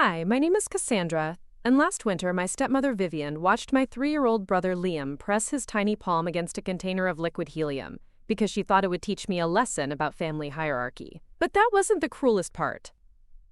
Hi, my name is Cassandra, and last winter my stepmother Vivian watched my 3-year-old brother Liam press his tiny palm against a container of liquid helium because she thought it would teach me a lesson about family hierarchy. But that wasn't the cruelest part.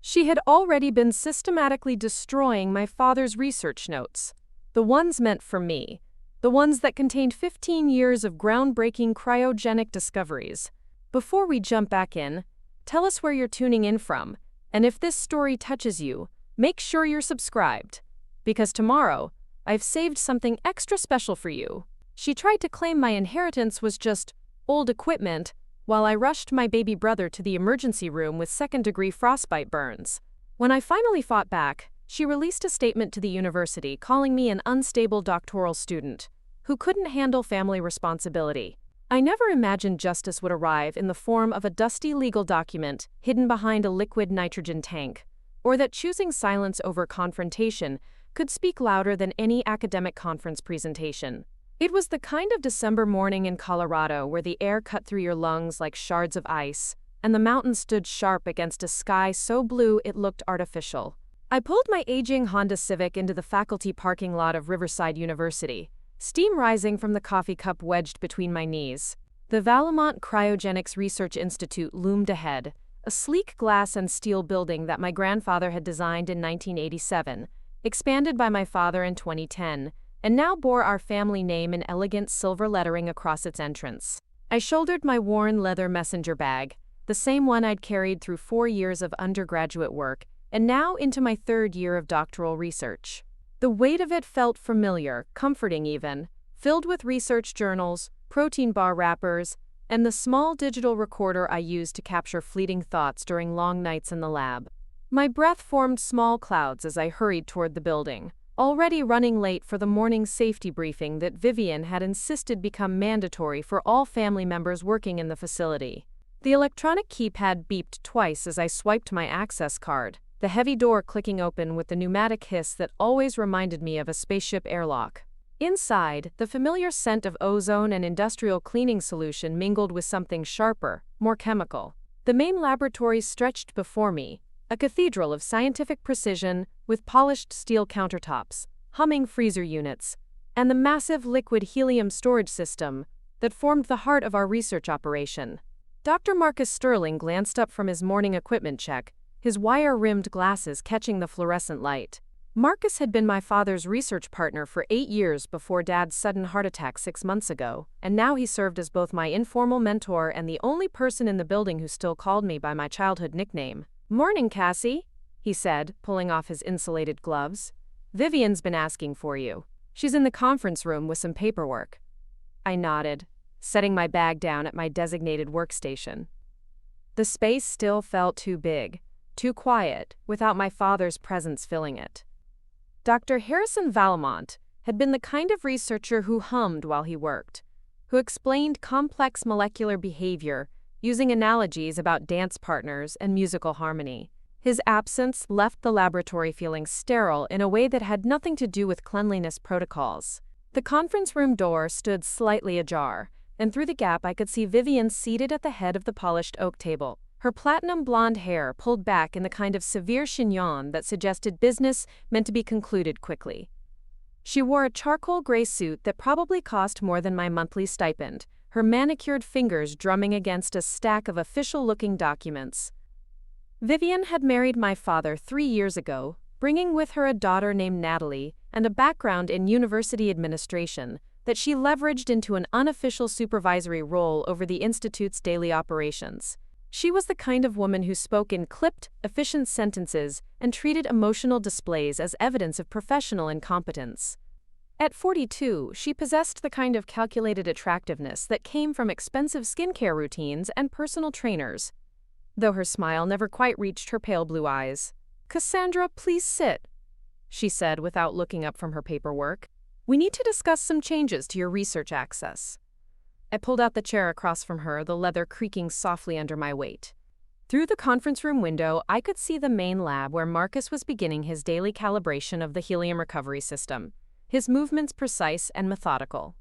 She had already been systematically destroying my father's research notes, the ones meant for me, the ones that contained 15 years of groundbreaking cryogenic discoveries. Before we jump back in, tell us where you're tuning in from, and if this story touches you, make sure you're subscribed, because tomorrow, I've saved something extra special for you. She tried to claim my inheritance was just old equipment, while I rushed my baby brother to the emergency room with second-degree frostbite burns. When I finally fought back, she released a statement to the university calling me an unstable doctoral student who couldn't handle family responsibility. I never imagined justice would arrive in the form of a dusty legal document hidden behind a liquid nitrogen tank, or that choosing silence over confrontation could speak louder than any academic conference presentation. It was the kind of December morning in Colorado where the air cut through your lungs like shards of ice, and the mountains stood sharp against a sky so blue it looked artificial. I pulled my aging Honda Civic into the faculty parking lot of Riverside University, steam rising from the coffee cup wedged between my knees. The Valemont Cryogenics Research Institute loomed ahead, a sleek glass and steel building that my grandfather had designed in 1987, expanded by my father in 2010, and now bore our family name in elegant silver lettering across its entrance. I shouldered my worn leather messenger bag, the same one I'd carried through 4 years of undergraduate work, and now into my 3rd year of doctoral research. The weight of it felt familiar, comforting even, filled with research journals, protein bar wrappers, and the small digital recorder I used to capture fleeting thoughts during long nights in the lab. My breath formed small clouds as I hurried toward the building, already running late for the morning safety briefing that Vivian had insisted become mandatory for all family members working in the facility. The electronic keypad beeped twice as I swiped my access card, the heavy door clicking open with the pneumatic hiss that always reminded me of a spaceship airlock. Inside, the familiar scent of ozone and industrial cleaning solution mingled with something sharper, more chemical. The main laboratory stretched before me, a cathedral of scientific precision with polished steel countertops, humming freezer units, and the massive liquid helium storage system that formed the heart of our research operation. Dr. Marcus Sterling glanced up from his morning equipment check, his wire-rimmed glasses catching the fluorescent light. Marcus had been my father's research partner for 8 years before Dad's sudden heart attack 6 months ago, and now he served as both my informal mentor and the only person in the building who still called me by my childhood nickname. "Morning, Cassie," he said, pulling off his insulated gloves. "Vivian's been asking for you. She's in the conference room with some paperwork." I nodded, setting my bag down at my designated workstation. The space still felt too big, too quiet, without my father's presence filling it. Dr. Harrison Valemont had been the kind of researcher who hummed while he worked, who explained complex molecular behavior using analogies about dance partners and musical harmony. His absence left the laboratory feeling sterile in a way that had nothing to do with cleanliness protocols. The conference room door stood slightly ajar, and through the gap I could see Vivian seated at the head of the polished oak table, her platinum blonde hair pulled back in the kind of severe chignon that suggested business meant to be concluded quickly. She wore a charcoal gray suit that probably cost more than my monthly stipend, her manicured fingers drumming against a stack of official-looking documents. Vivian had married my father 3 years ago, bringing with her a daughter named Natalie and a background in university administration that she leveraged into an unofficial supervisory role over the institute's daily operations. She was the kind of woman who spoke in clipped, efficient sentences and treated emotional displays as evidence of professional incompetence. At 42, she possessed the kind of calculated attractiveness that came from expensive skincare routines and personal trainers, though her smile never quite reached her pale blue eyes. "Cassandra, please sit," she said without looking up from her paperwork. "We need to discuss some changes to your research access." I pulled out the chair across from her, the leather creaking softly under my weight. Through the conference room window, I could see the main lab where Marcus was beginning his daily calibration of the helium recovery system, his movements precise and methodical.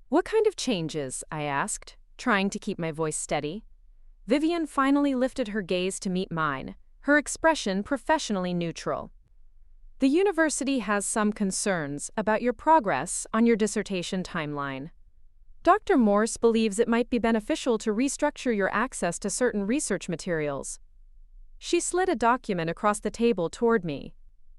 "What kind of changes?" I asked, trying to keep my voice steady. Vivian finally lifted her gaze to meet mine, her expression professionally neutral. The university has some concerns about your progress on your dissertation timeline. Dr. Morse believes it might be beneficial to restructure your access to certain research materials. She slid a document across the table toward me.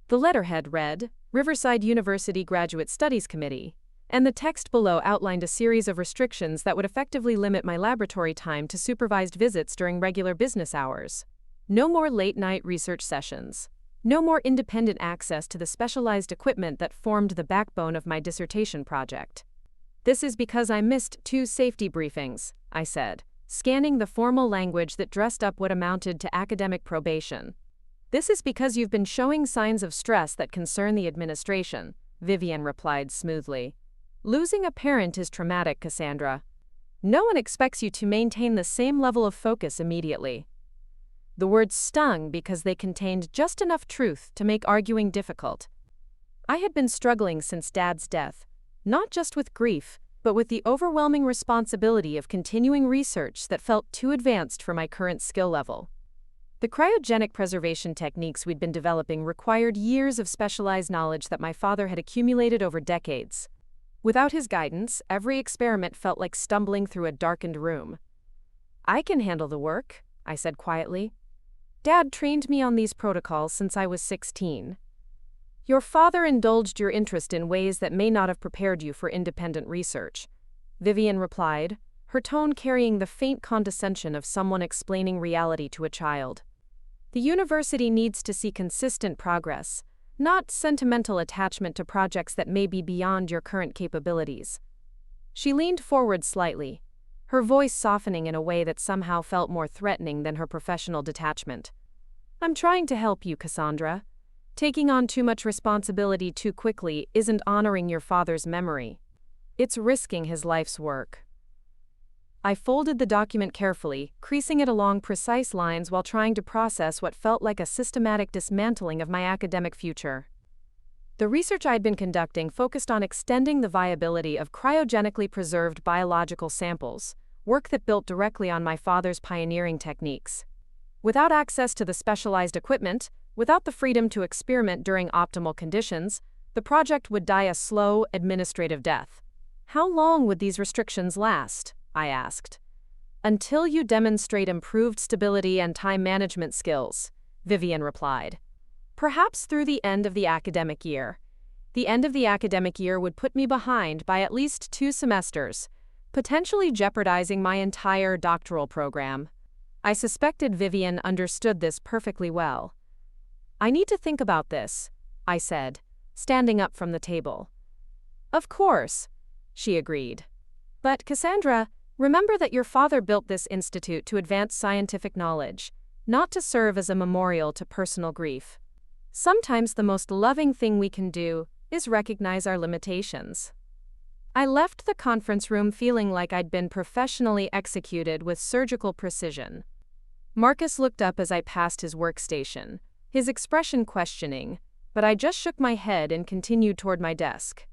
The letterhead read, Riverside University Graduate Studies Committee, and the text below outlined a series of restrictions that would effectively limit my laboratory time to supervised visits during regular business hours. No more late-night research sessions. No more independent access to the specialized equipment that formed the backbone of my dissertation project. This is because I missed 2 safety briefings, I said, scanning the formal language that dressed up what amounted to academic probation. This is because you've been showing signs of stress that concern the administration, Vivian replied smoothly. Losing a parent is traumatic, Cassandra. No one expects you to maintain the same level of focus immediately. The words stung because they contained just enough truth to make arguing difficult. I had been struggling since Dad's death, not just with grief, but with the overwhelming responsibility of continuing research that felt too advanced for my current skill level. The cryogenic preservation techniques we'd been developing required years of specialized knowledge that my father had accumulated over decades. Without his guidance, every experiment felt like stumbling through a darkened room. I can handle the work, I said quietly. Dad trained me on these protocols since I was 16. Your father indulged your interest in ways that may not have prepared you for independent research, Vivian replied, her tone carrying the faint condescension of someone explaining reality to a child. The university needs to see consistent progress, not sentimental attachment to projects that may be beyond your current capabilities. She leaned forward slightly, her voice softening in a way that somehow felt more threatening than her professional detachment. I'm trying to help you, Cassandra. Taking on too much responsibility too quickly isn't honoring your father's memory. It's risking his life's work. I folded the document carefully, creasing it along precise lines while trying to process what felt like a systematic dismantling of my academic future. The research I'd been conducting focused on extending the viability of cryogenically preserved biological samples, work that built directly on my father's pioneering techniques. Without access to the specialized equipment, without the freedom to experiment during optimal conditions, the project would die a slow, administrative death. How long would these restrictions last? I asked. Until you demonstrate improved stability and time management skills, Vivian replied. Perhaps through the end of the academic year. The end of the academic year would put me behind by at least 2 semesters, potentially jeopardizing my entire doctoral program. I suspected Vivian understood this perfectly well. I need to think about this, I said, standing up from the table. Of course, she agreed. But Cassandra, remember that your father built this institute to advance scientific knowledge, not to serve as a memorial to personal grief. Sometimes the most loving thing we can do is recognize our limitations. I left the conference room feeling like I'd been professionally executed with surgical precision. Marcus looked up as I passed his workstation, his expression questioning, but I just shook my head and continued toward my desk.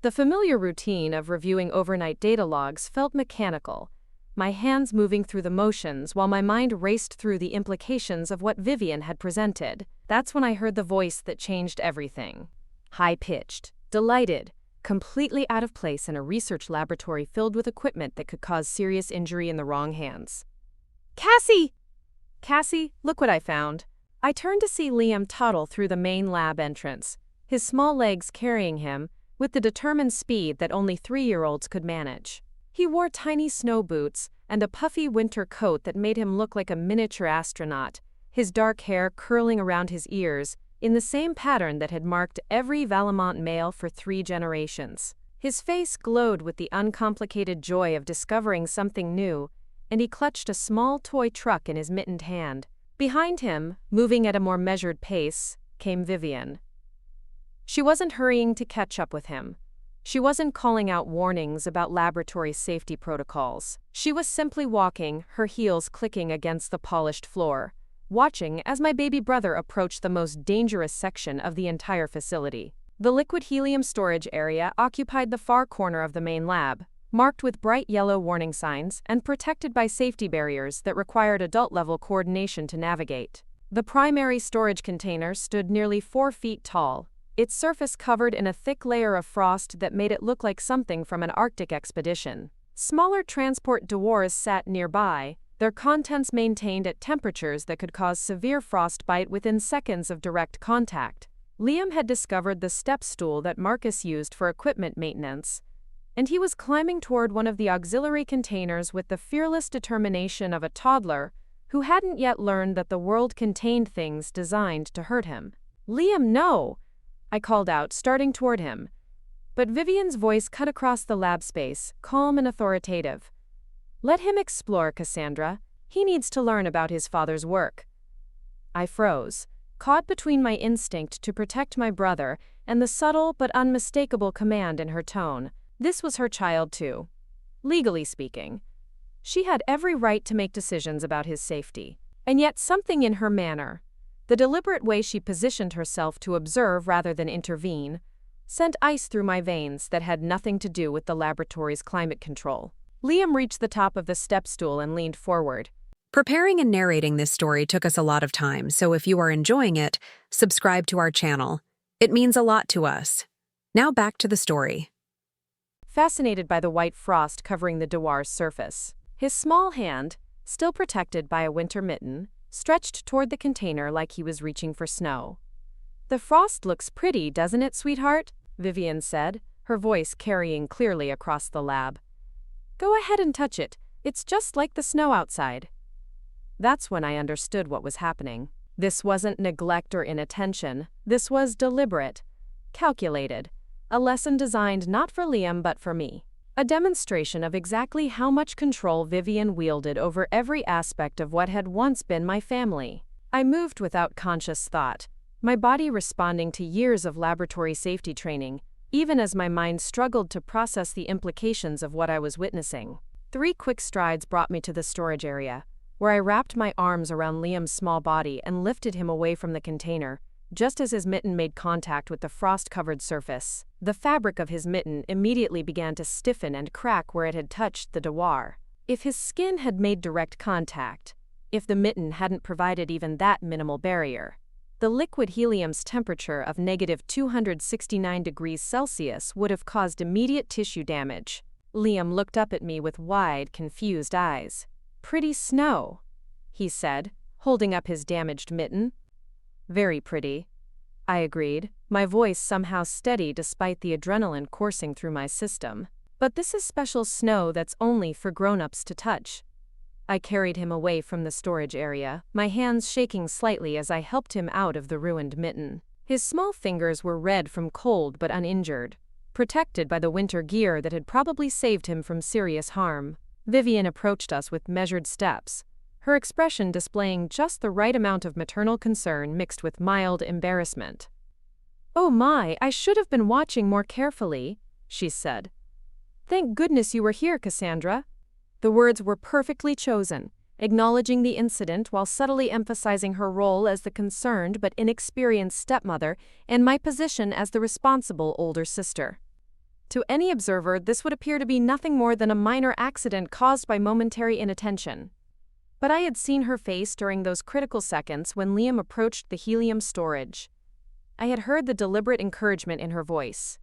The familiar routine of reviewing overnight data logs felt mechanical, my hands moving through the motions while my mind raced through the implications of what Vivian had presented. That's when I heard the voice that changed everything. High-pitched, delighted, completely out of place in a research laboratory filled with equipment that could cause serious injury in the wrong hands. Cassie! Cassie, look what I found. I turned to see Liam toddle through the main lab entrance, his small legs carrying him, with the determined speed that only 3-year-olds could manage. He wore tiny snow boots and a puffy winter coat that made him look like a miniature astronaut, his dark hair curling around his ears in the same pattern that had marked every Valemont male for 3 generations. His face glowed with the uncomplicated joy of discovering something new, and he clutched a small toy truck in his mittened hand. Behind him, moving at a more measured pace, came Vivian. She wasn't hurrying to catch up with him. She wasn't calling out warnings about laboratory safety protocols. She was simply walking, her heels clicking against the polished floor, watching as my baby brother approached the most dangerous section of the entire facility. The liquid helium storage area occupied the far corner of the main lab, marked with bright yellow warning signs and protected by safety barriers that required adult-level coordination to navigate. The primary storage container stood nearly 4 feet tall, its surface covered in a thick layer of frost that made it look like something from an Arctic expedition. Smaller transport dewars sat nearby, their contents maintained at temperatures that could cause severe frostbite within seconds of direct contact. Liam had discovered the step stool that Marcus used for equipment maintenance, and he was climbing toward one of the auxiliary containers with the fearless determination of a toddler who hadn't yet learned that the world contained things designed to hurt him. "Liam, no!" I called out, starting toward him. But Vivian's voice cut across the lab space, calm and authoritative. "Let him explore, Cassandra. He needs to learn about his father's work." I froze, caught between my instinct to protect my brother and the subtle but unmistakable command in her tone. This was her child too. Legally speaking, she had every right to make decisions about his safety. And yet something in her manner, the deliberate way she positioned herself to observe rather than intervene, sent ice through my veins that had nothing to do with the laboratory's climate control. Liam reached the top of the step stool and leaned forward. Preparing and narrating this story took us a lot of time, so if you are enjoying it, subscribe to our channel. It means a lot to us. Now back to the story. Fascinated by the white frost covering the dewar's surface, his small hand, still protected by a winter mitten, stretched toward the container like he was reaching for snow. "The frost looks pretty, doesn't it, sweetheart?" Vivian said, her voice carrying clearly across the lab. "Go ahead and touch it. It's just like the snow outside." That's when I understood what was happening. This wasn't neglect or inattention. This was deliberate, calculated, a lesson designed not for Liam but for me. A demonstration of exactly how much control Vivian wielded over every aspect of what had once been my family. I moved without conscious thought, my body responding to years of laboratory safety training, even as my mind struggled to process the implications of what I was witnessing. 3 quick strides brought me to the storage area, where I wrapped my arms around Liam's small body and lifted him away from the container, just as his mitten made contact with the frost-covered surface. The fabric of his mitten immediately began to stiffen and crack where it had touched the dewar. If his skin had made direct contact, if the mitten hadn't provided even that minimal barrier, the liquid helium's temperature of -269 degrees Celsius would have caused immediate tissue damage. Liam looked up at me with wide, confused eyes. "Pretty snow," he said, holding up his damaged mitten. "Very pretty," I agreed, my voice somehow steady despite the adrenaline coursing through my system. "But this is special snow that's only for grown-ups to touch." I carried him away from the storage area, my hands shaking slightly as I helped him out of the ruined mitten. His small fingers were red from cold but uninjured, protected by the winter gear that had probably saved him from serious harm. Vivian approached us with measured steps, her expression displaying just the right amount of maternal concern mixed with mild embarrassment. "Oh my, I should have been watching more carefully," she said. "Thank goodness you were here, Cassandra." The words were perfectly chosen, acknowledging the incident while subtly emphasizing her role as the concerned but inexperienced stepmother and my position as the responsible older sister. To any observer, this would appear to be nothing more than a minor accident caused by momentary inattention. But I had seen her face during those critical seconds when Liam approached the helium storage. I had heard the deliberate encouragement in her voice.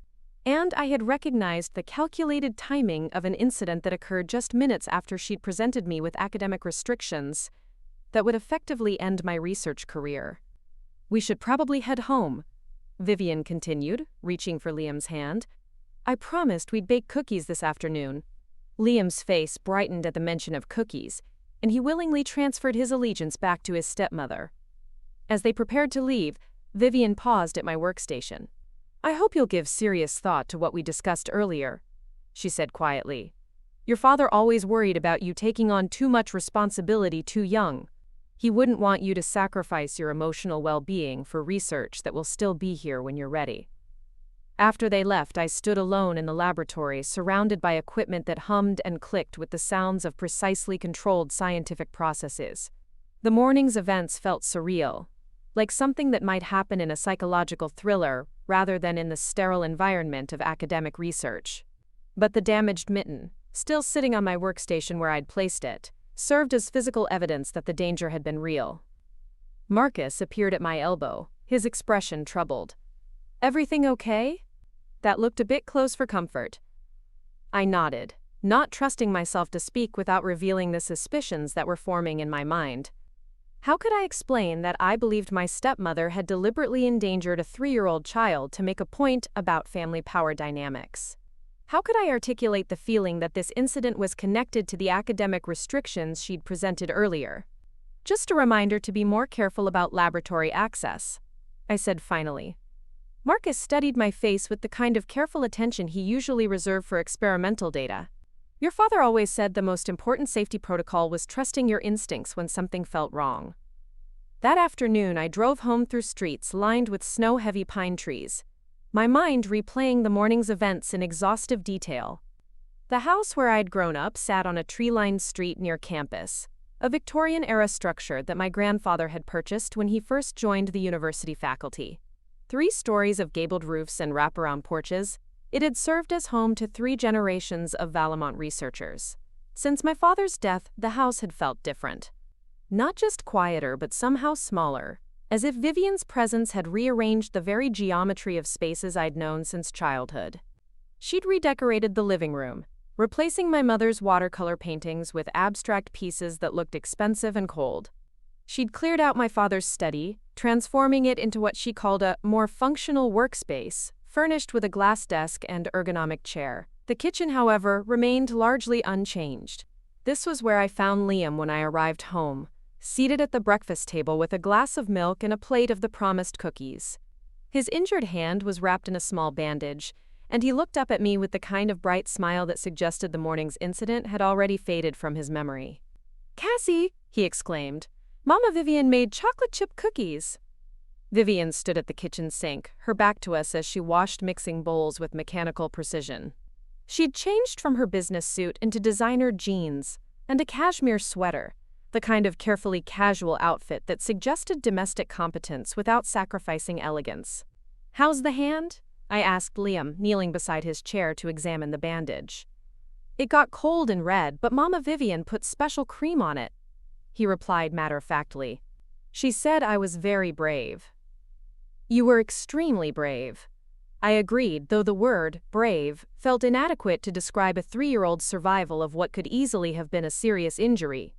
And I had recognized the calculated timing of an incident that occurred just minutes after she'd presented me with academic restrictions that would effectively end my research career. "We should probably head home," Vivian continued, reaching for Liam's hand. "I promised we'd bake cookies this afternoon." Liam's face brightened at the mention of cookies, and he willingly transferred his allegiance back to his stepmother. As they prepared to leave, Vivian paused at my workstation. "I hope you'll give serious thought to what we discussed earlier," she said quietly. "Your father always worried about you taking on too much responsibility too young. He wouldn't want you to sacrifice your emotional well-being for research that will still be here when you're ready." After they left, I stood alone in the laboratory, surrounded by equipment that hummed and clicked with the sounds of precisely controlled scientific processes. The morning's events felt surreal, like something that might happen in a psychological thriller rather than in the sterile environment of academic research. But the damaged mitten, still sitting on my workstation where I'd placed it, served as physical evidence that the danger had been real. Marcus appeared at my elbow, his expression troubled. "Everything okay?" That looked a bit close for comfort. I nodded, not trusting myself to speak without revealing the suspicions that were forming in my mind. How could I explain that I believed my stepmother had deliberately endangered a 3-year-old child to make a point about family power dynamics? How could I articulate the feeling that this incident was connected to the academic restrictions she'd presented earlier? "Just a reminder to be more careful about laboratory access," I said finally. Marcus studied my face with the kind of careful attention he usually reserved for experimental data. "Your father always said the most important safety protocol was trusting your instincts when something felt wrong." That afternoon, I drove home through streets lined with snow-heavy pine trees, my mind replaying the morning's events in exhaustive detail. The house where I'd grown up sat on a tree-lined street near campus, a Victorian-era structure that my grandfather had purchased when he first joined the university faculty. 3 stories of gabled roofs and wraparound porches, it had served as home to 3 generations of Valemont researchers. Since my father's death, the house had felt different. Not just quieter, but somehow smaller, as if Vivian's presence had rearranged the very geometry of spaces I'd known since childhood. She'd redecorated the living room, replacing my mother's watercolor paintings with abstract pieces that looked expensive and cold. She'd cleared out my father's study, transforming it into what she called a more functional workspace, furnished with a glass desk and ergonomic chair. The kitchen, however, remained largely unchanged. This was where I found Liam when I arrived home, seated at the breakfast table with a glass of milk and a plate of the promised cookies. His injured hand was wrapped in a small bandage, and he looked up at me with the kind of bright smile that suggested the morning's incident had already faded from his memory. "Cassie," he exclaimed, "Mama Vivian made chocolate chip cookies." Vivian stood at the kitchen sink, her back to us as she washed mixing bowls with mechanical precision. She'd changed from her business suit into designer jeans and a cashmere sweater, the kind of carefully casual outfit that suggested domestic competence without sacrificing elegance. "How's the hand?" I asked Liam, kneeling beside his chair to examine the bandage. "It got cold and red, but Mama Vivian put special cream on it," he replied matter-of-factly. "She said I was very brave." "You were extremely brave," I agreed, though the word, brave, felt inadequate to describe a 3-year-old's survival of what could easily have been a serious injury.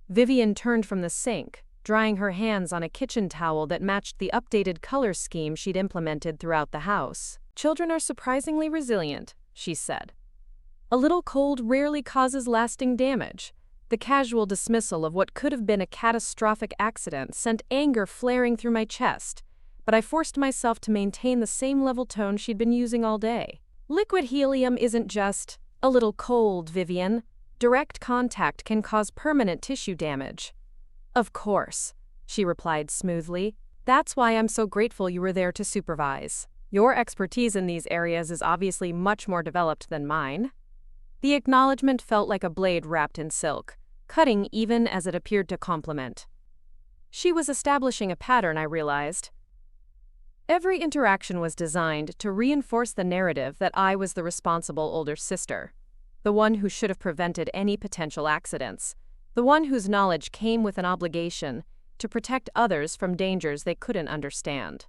Vivian turned from the sink, drying her hands on a kitchen towel that matched the updated color scheme she'd implemented throughout the house. "Children are surprisingly resilient," she said. "A little cold rarely causes lasting damage." The casual dismissal of what could have been a catastrophic accident sent anger flaring through my chest, but I forced myself to maintain the same level tone she'd been using all day. "Liquid helium isn't just a little cold, Vivian. Direct contact can cause permanent tissue damage." "Of course," she replied smoothly. "That's why I'm so grateful you were there to supervise. Your expertise in these areas is obviously much more developed than mine." The acknowledgement felt like a blade wrapped in silk, cutting even as it appeared to compliment. She was establishing a pattern, I realized. Every interaction was designed to reinforce the narrative that I was the responsible older sister, the one who should have prevented any potential accidents, the one whose knowledge came with an obligation to protect others from dangers they couldn't understand.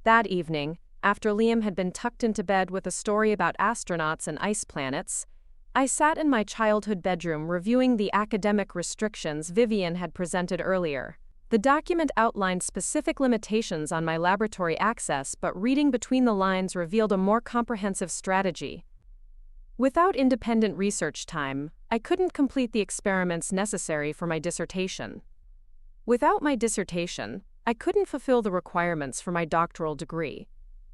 That evening, after Liam had been tucked into bed with a story about astronauts and ice planets, I sat in my childhood bedroom reviewing the academic restrictions Vivian had presented earlier. The document outlined specific limitations on my laboratory access, but reading between the lines revealed a more comprehensive strategy. Without independent research time, I couldn't complete the experiments necessary for my dissertation. Without my dissertation, I couldn't fulfill the requirements for my doctoral degree.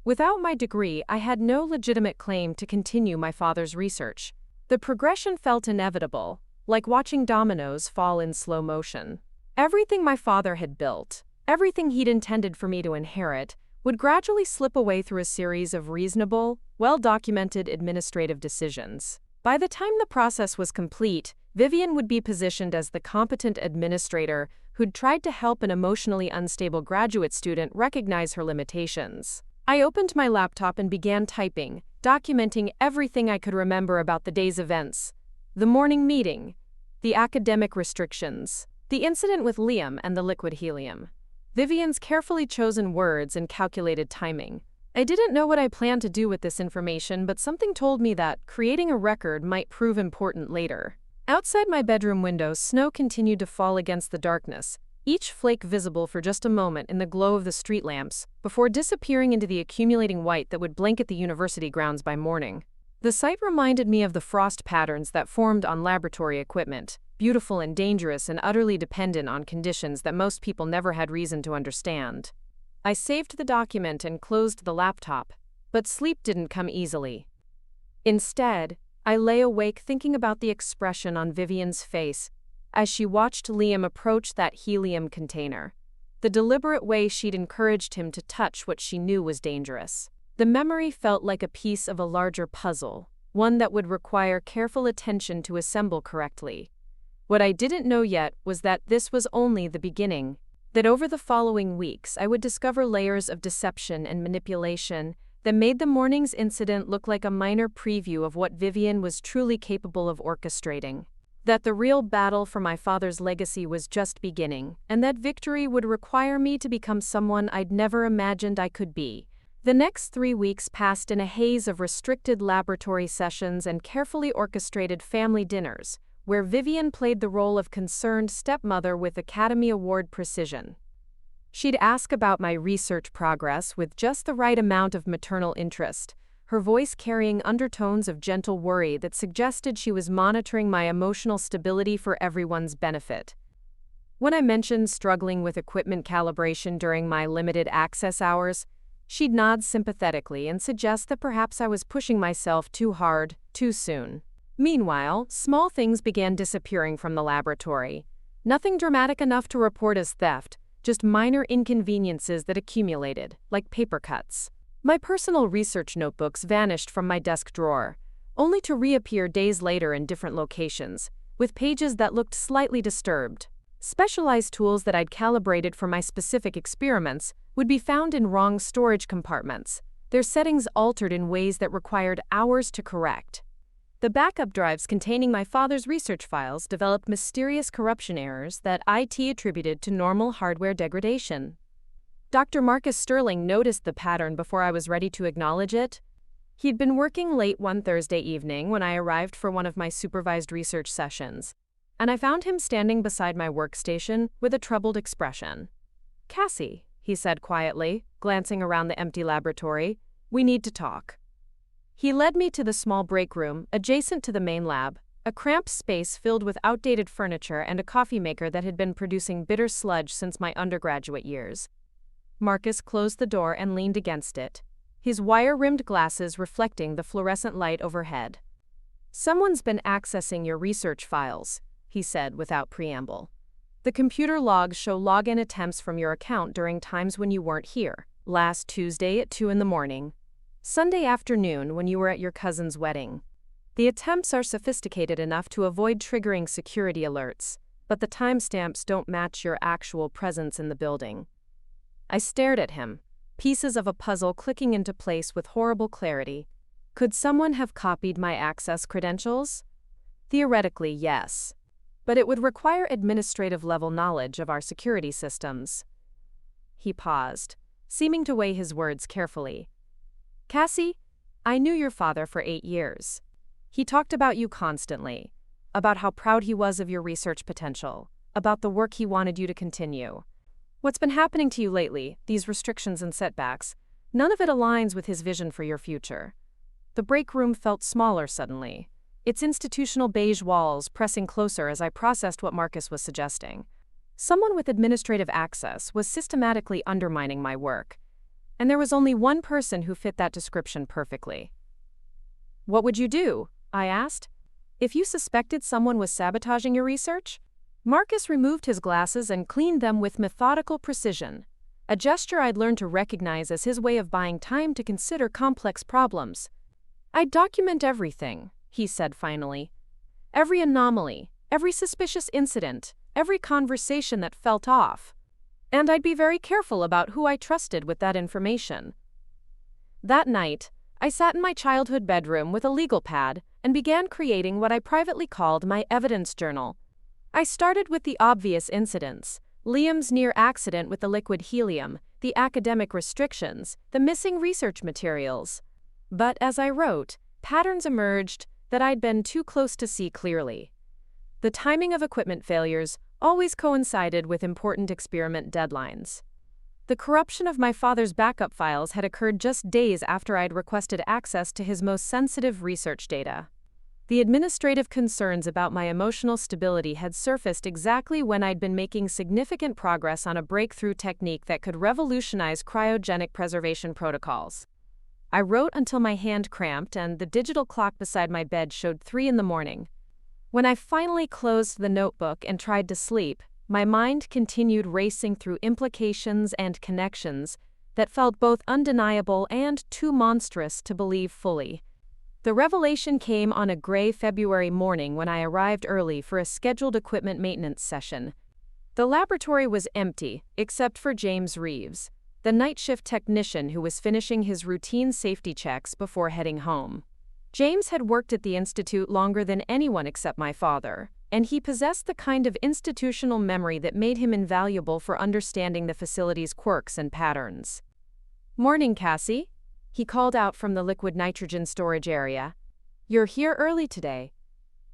Without my degree, I had no legitimate claim to continue my father's research. The progression felt inevitable, like watching dominoes fall in slow motion. Everything my father had built, everything he'd intended for me to inherit, would gradually slip away through a series of reasonable, well-documented administrative decisions. By the time the process was complete, Vivian would be positioned as the competent administrator who'd tried to help an emotionally unstable graduate student recognize her limitations. I opened my laptop and began typing, documenting everything I could remember about the day's events: the morning meeting, the academic restrictions, the incident with Liam and the liquid helium. Vivian's carefully chosen words and calculated timing. I didn't know what I planned to do with this information, but something told me that creating a record might prove important later. Outside my bedroom window, snow continued to fall against the darkness, each flake visible for just a moment in the glow of the street lamps, before disappearing into the accumulating white that would blanket the university grounds by morning. The sight reminded me of the frost patterns that formed on laboratory equipment, beautiful and dangerous and utterly dependent on conditions that most people never had reason to understand. I saved the document and closed the laptop, but sleep didn't come easily. Instead, I lay awake thinking about the expression on Vivian's face as she watched Liam approach that helium container, the deliberate way she'd encouraged him to touch what she knew was dangerous. The memory felt like a piece of a larger puzzle, one that would require careful attention to assemble correctly. What I didn't know yet was that this was only the beginning, that over the following weeks I would discover layers of deception and manipulation that made the morning's incident look like a minor preview of what Vivian was truly capable of orchestrating. That the real battle for my father's legacy was just beginning, and that victory would require me to become someone I'd never imagined I could be. The next 3 weeks passed in a haze of restricted laboratory sessions and carefully orchestrated family dinners, where Vivian played the role of concerned stepmother with Academy Award precision. She'd ask about my research progress with just the right amount of maternal interest, her voice carrying undertones of gentle worry that suggested she was monitoring my emotional stability for everyone's benefit. When I mentioned struggling with equipment calibration during my limited access hours, she'd nod sympathetically and suggest that perhaps I was pushing myself too hard, too soon. Meanwhile, small things began disappearing from the laboratory. Nothing dramatic enough to report as theft, just minor inconveniences that accumulated, like paper cuts. My personal research notebooks vanished from my desk drawer, only to reappear days later in different locations, with pages that looked slightly disturbed. Specialized tools that I'd calibrated for my specific experiments would be found in wrong storage compartments, their settings altered in ways that required hours to correct. The backup drives containing my father's research files developed mysterious corruption errors that IT attributed to normal hardware degradation. Dr. Marcus Sterling noticed the pattern before I was ready to acknowledge it. He'd been working late one Thursday evening when I arrived for one of my supervised research sessions, and I found him standing beside my workstation with a troubled expression. "Cassie," he said quietly, glancing around the empty laboratory, "we need to talk." He led me to the small break room adjacent to the main lab, a cramped space filled with outdated furniture and a coffee maker that had been producing bitter sludge since my undergraduate years. Marcus closed the door and leaned against it, his wire-rimmed glasses reflecting the fluorescent light overhead. "Someone's been accessing your research files," he said without preamble. "The computer logs show login attempts from your account during times when you weren't here. Last Tuesday at 2 in the morning. Sunday afternoon when you were at your cousin's wedding. The attempts are sophisticated enough to avoid triggering security alerts, but the timestamps don't match your actual presence in the building." I stared at him, pieces of a puzzle clicking into place with horrible clarity. Could someone have copied my access credentials? Theoretically, yes. But it would require administrative-level knowledge of our security systems. He paused, seeming to weigh his words carefully. "Cassie, I knew your father for 8 years. He talked about you constantly, about how proud he was of your research potential, about the work he wanted you to continue. What's been happening to you lately, these restrictions and setbacks, none of it aligns with his vision for your future." The break room felt smaller suddenly, its institutional beige walls pressing closer as I processed what Marcus was suggesting. Someone with administrative access was systematically undermining my work, and there was only one person who fit that description perfectly. "What would you do?" I asked. "If you suspected someone was sabotaging your research?" Marcus removed his glasses and cleaned them with methodical precision, a gesture I'd learned to recognize as his way of buying time to consider complex problems. "I'd document everything," he said finally. "Every anomaly, every suspicious incident, every conversation that felt off. And I'd be very careful about who I trusted with that information." That night, I sat in my childhood bedroom with a legal pad and began creating what I privately called my evidence journal. I started with the obvious incidents, Liam's near accident with the liquid helium, the academic restrictions, the missing research materials. But as I wrote, patterns emerged that I'd been too close to see clearly. The timing of equipment failures always coincided with important experiment deadlines. The corruption of my father's backup files had occurred just days after I'd requested access to his most sensitive research data. The administrative concerns about my emotional stability had surfaced exactly when I'd been making significant progress on a breakthrough technique that could revolutionize cryogenic preservation protocols. I wrote until my hand cramped and the digital clock beside my bed showed 3 a.m. When I finally closed the notebook and tried to sleep, my mind continued racing through implications and connections that felt both undeniable and too monstrous to believe fully. The revelation came on a gray February morning when I arrived early for a scheduled equipment maintenance session. The laboratory was empty, except for James Reeves, the night shift technician who was finishing his routine safety checks before heading home. James had worked at the institute longer than anyone except my father, and he possessed the kind of institutional memory that made him invaluable for understanding the facility's quirks and patterns. "Morning, Cassie," he called out from the liquid nitrogen storage area. "You're here early today."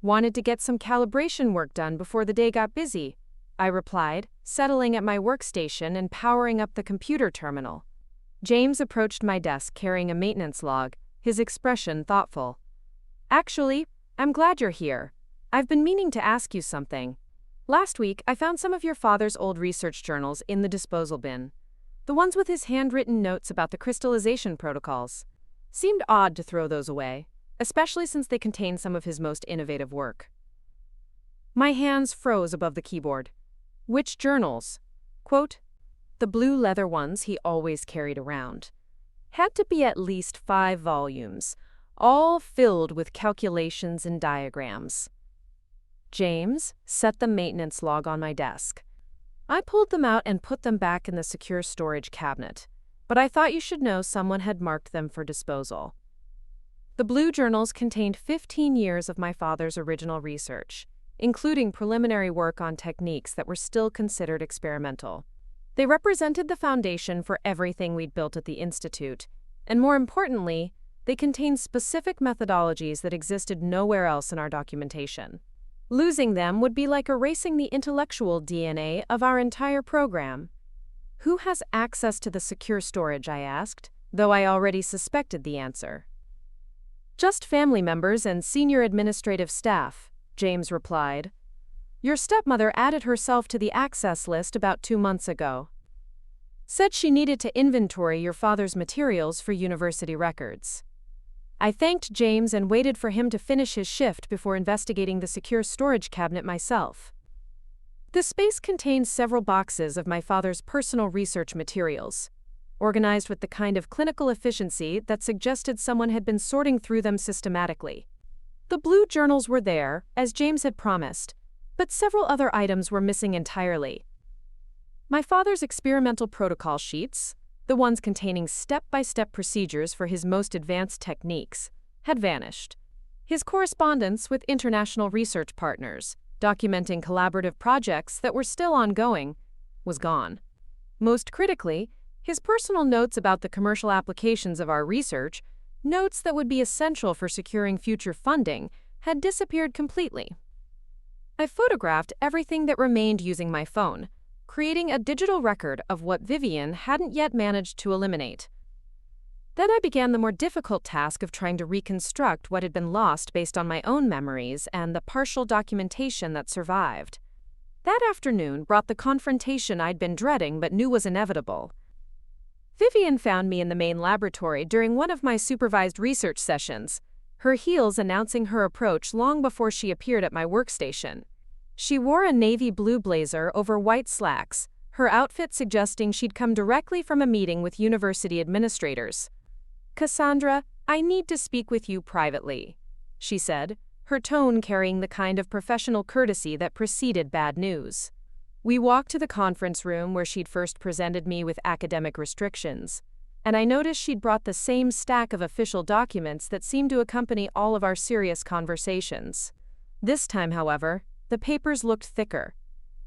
"Wanted to get some calibration work done before the day got busy," I replied, settling at my workstation and powering up the computer terminal. James approached my desk carrying a maintenance log, his expression thoughtful. "Actually, I'm glad you're here. I've been meaning to ask you something. Last week, I found some of your father's old research journals in the disposal bin. The ones with his handwritten notes about the crystallization protocols. Seemed odd to throw those away, especially since they contain some of his most innovative work." My hands froze above the keyboard. "Which journals?" Quote, "The blue leather ones he always carried around. Had to be at least 5 volumes, all filled with calculations and diagrams." James set the maintenance log on my desk. I pulled them out and put them back in the secure storage cabinet, but I thought you should know someone had marked them for disposal. The blue journals contained 15 years of my father's original research, including preliminary work on techniques that were still considered experimental. They represented the foundation for everything we'd built at the Institute, and more importantly, they contained specific methodologies that existed nowhere else in our documentation. Losing them would be like erasing the intellectual DNA of our entire program. "Who has access to the secure storage?" I asked, though I already suspected the answer. "Just family members and senior administrative staff," James replied. "Your stepmother added herself to the access list about 2 months ago. Said she needed to inventory your father's materials for university records." I thanked James and waited for him to finish his shift before investigating the secure storage cabinet myself. The space contained several boxes of my father's personal research materials, organized with the kind of clinical efficiency that suggested someone had been sorting through them systematically. The blue journals were there, as James had promised, but several other items were missing entirely. My father's experimental protocol sheets, the ones containing step-by-step procedures for his most advanced techniques, had vanished. His correspondence with international research partners, documenting collaborative projects that were still ongoing, was gone. Most critically, his personal notes about the commercial applications of our research, notes that would be essential for securing future funding, had disappeared completely. I photographed everything that remained using my phone, creating a digital record of what Vivian hadn't yet managed to eliminate. Then I began the more difficult task of trying to reconstruct what had been lost based on my own memories and the partial documentation that survived. That afternoon brought the confrontation I'd been dreading but knew was inevitable. Vivian found me in the main laboratory during one of my supervised research sessions, her heels announcing her approach long before she appeared at my workstation. She wore a navy blue blazer over white slacks, her outfit suggesting she'd come directly from a meeting with university administrators. "Cassandra, I need to speak with you privately," she said, her tone carrying the kind of professional courtesy that preceded bad news. We walked to the conference room where she'd first presented me with academic restrictions, and I noticed she'd brought the same stack of official documents that seemed to accompany all of our serious conversations. This time, however, the papers looked thicker,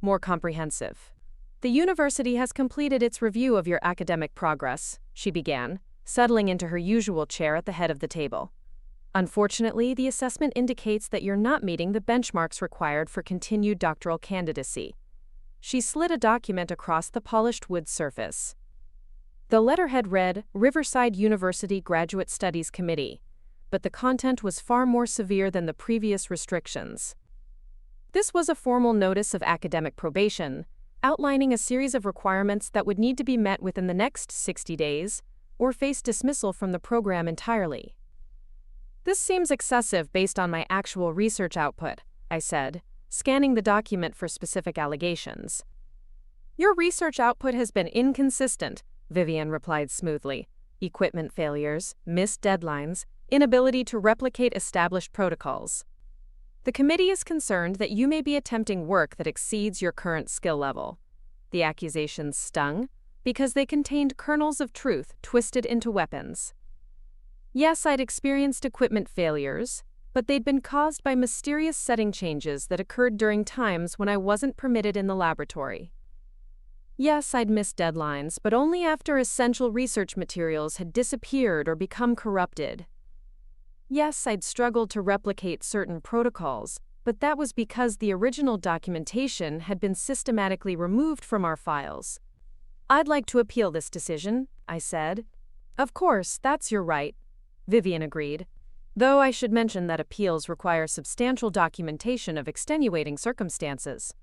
more comprehensive. The university has completed its review of your academic progress, she began, settling into her usual chair at the head of the table. Unfortunately, the assessment indicates that you're not meeting the benchmarks required for continued doctoral candidacy. She slid a document across the polished wood surface. The letterhead read, Riverside University Graduate Studies Committee, but the content was far more severe than the previous restrictions. This was a formal notice of academic probation, outlining a series of requirements that would need to be met within the next 60 days, or face dismissal from the program entirely. This seems excessive based on my actual research output, I said, scanning the document for specific allegations. Your research output has been inconsistent, Vivian replied smoothly. Equipment failures, missed deadlines, inability to replicate established protocols. The committee is concerned that you may be attempting work that exceeds your current skill level. The accusations stung because they contained kernels of truth twisted into weapons. Yes, I'd experienced equipment failures, but they'd been caused by mysterious setting changes that occurred during times when I wasn't permitted in the laboratory. Yes, I'd missed deadlines, but only after essential research materials had disappeared or become corrupted. Yes, I'd struggled to replicate certain protocols, but that was because the original documentation had been systematically removed from our files. I'd like to appeal this decision, I said. Of course, that's your right, Vivian agreed, though I should mention that appeals require substantial documentation of extenuating circumstances,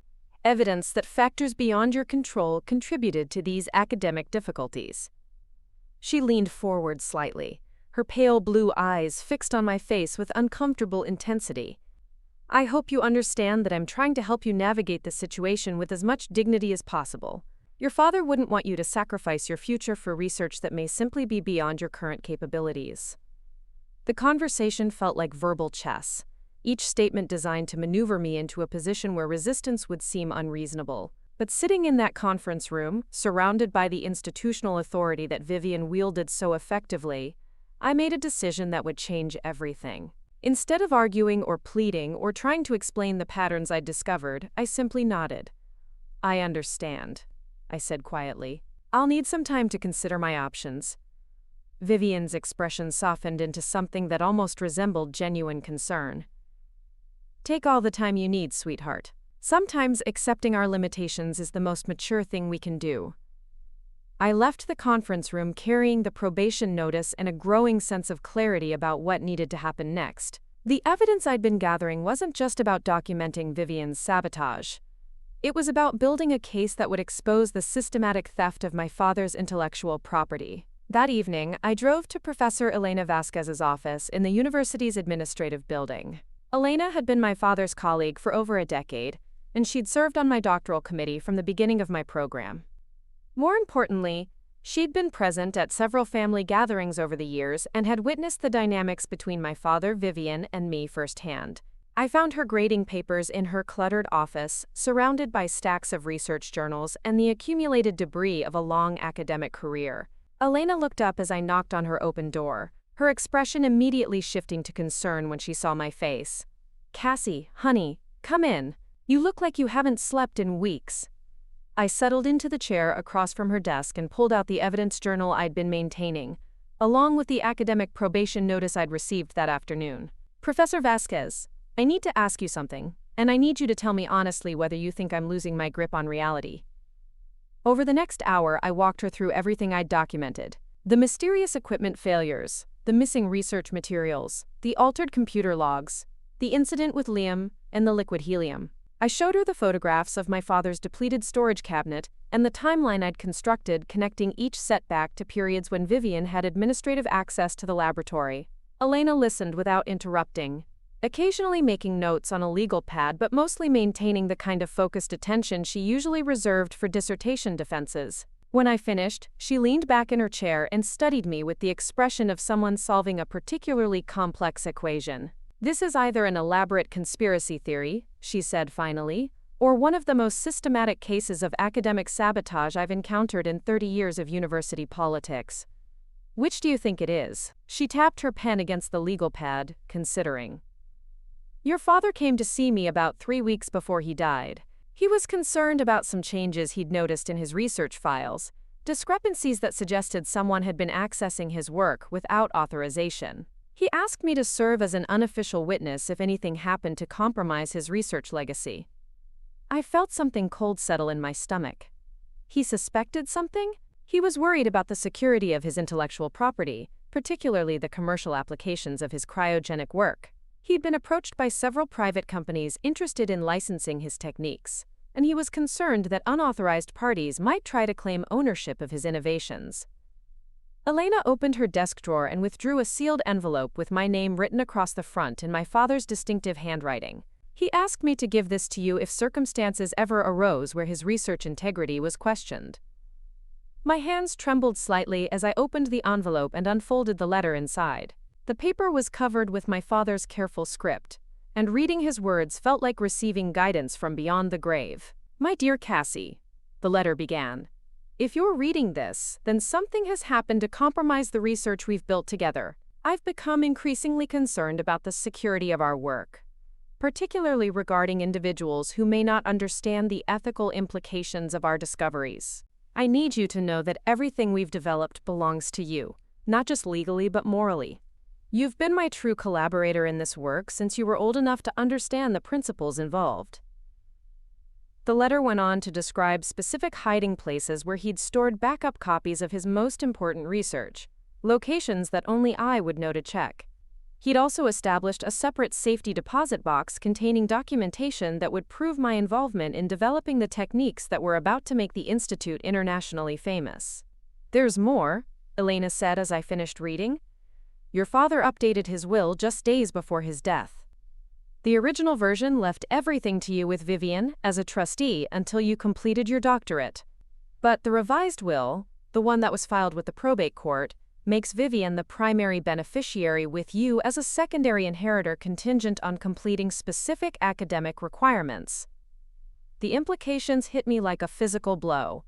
evidence that factors beyond your control contributed to these academic difficulties. She leaned forward slightly, her pale blue eyes fixed on my face with uncomfortable intensity. I hope you understand that I'm trying to help you navigate this situation with as much dignity as possible. Your father wouldn't want you to sacrifice your future for research that may simply be beyond your current capabilities. The conversation felt like verbal chess, each statement designed to maneuver me into a position where resistance would seem unreasonable. But sitting in that conference room, surrounded by the institutional authority that Vivian wielded so effectively, I made a decision that would change everything. Instead of arguing or pleading or trying to explain the patterns I'd discovered, I simply nodded. I understand, I said quietly. I'll need some time to consider my options. Vivian's expression softened into something that almost resembled genuine concern. Take all the time you need, sweetheart. Sometimes accepting our limitations is the most mature thing we can do. I left the conference room carrying the probation notice and a growing sense of clarity about what needed to happen next. The evidence I'd been gathering wasn't just about documenting Vivian's sabotage. It was about building a case that would expose the systematic theft of my father's intellectual property. That evening, I drove to Professor Elena Vasquez's office in the university's administrative building. Elena had been my father's colleague for over a decade, and she'd served on my doctoral committee from the beginning of my program. More importantly, she'd been present at several family gatherings over the years and had witnessed the dynamics between my father, Vivian, and me firsthand. I found her grading papers in her cluttered office, surrounded by stacks of research journals and the accumulated debris of a long academic career. Elena looked up as I knocked on her open door, her expression immediately shifting to concern when she saw my face. Cassie, honey, come in. You look like you haven't slept in weeks. I settled into the chair across from her desk and pulled out the evidence journal I'd been maintaining, along with the academic probation notice I'd received that afternoon. Professor Vasquez, I need to ask you something, and I need you to tell me honestly whether you think I'm losing my grip on reality. Over the next hour, I walked her through everything I'd documented. The mysterious equipment failures, the missing research materials, the altered computer logs, the incident with Liam, and the liquid helium. I showed her the photographs of my father's depleted storage cabinet and the timeline I'd constructed connecting each setback to periods when Vivian had administrative access to the laboratory. Elena listened without interrupting, occasionally making notes on a legal pad but mostly maintaining the kind of focused attention she usually reserved for dissertation defenses. When I finished, she leaned back in her chair and studied me with the expression of someone solving a particularly complex equation. This is either an elaborate conspiracy theory, she said finally, or one of the most systematic cases of academic sabotage I've encountered in 30 years of university politics. Which do you think it is? She tapped her pen against the legal pad, considering. Your father came to see me about 3 weeks before he died. He was concerned about some changes he'd noticed in his research files, discrepancies that suggested someone had been accessing his work without authorization. He asked me to serve as an unofficial witness if anything happened to compromise his research legacy. I felt something cold settle in my stomach. He suspected something? He was worried about the security of his intellectual property, particularly the commercial applications of his cryogenic work. He'd been approached by several private companies interested in licensing his techniques, and he was concerned that unauthorized parties might try to claim ownership of his innovations. Elena opened her desk drawer and withdrew a sealed envelope with my name written across the front in my father's distinctive handwriting. He asked me to give this to you if circumstances ever arose where his research integrity was questioned. My hands trembled slightly as I opened the envelope and unfolded the letter inside. The paper was covered with my father's careful script, and reading his words felt like receiving guidance from beyond the grave. "My dear Cassie," the letter began, "if you're reading this, then something has happened to compromise the research we've built together. I've become increasingly concerned about the security of our work, particularly regarding individuals who may not understand the ethical implications of our discoveries. I need you to know that everything we've developed belongs to you, not just legally but morally. You've been my true collaborator in this work since you were old enough to understand the principles involved." The letter went on to describe specific hiding places where he'd stored backup copies of his most important research, locations that only I would know to check. He'd also established a separate safety deposit box containing documentation that would prove my involvement in developing the techniques that were about to make the Institute internationally famous. "There's more," Elena said as I finished reading. "Your father updated his will just days before his death. The original version left everything to you with Vivian as a trustee until you completed your doctorate. But the revised will, the one that was filed with the probate court, makes Vivian the primary beneficiary with you as a secondary inheritor contingent on completing specific academic requirements." The implications hit me like a physical blow.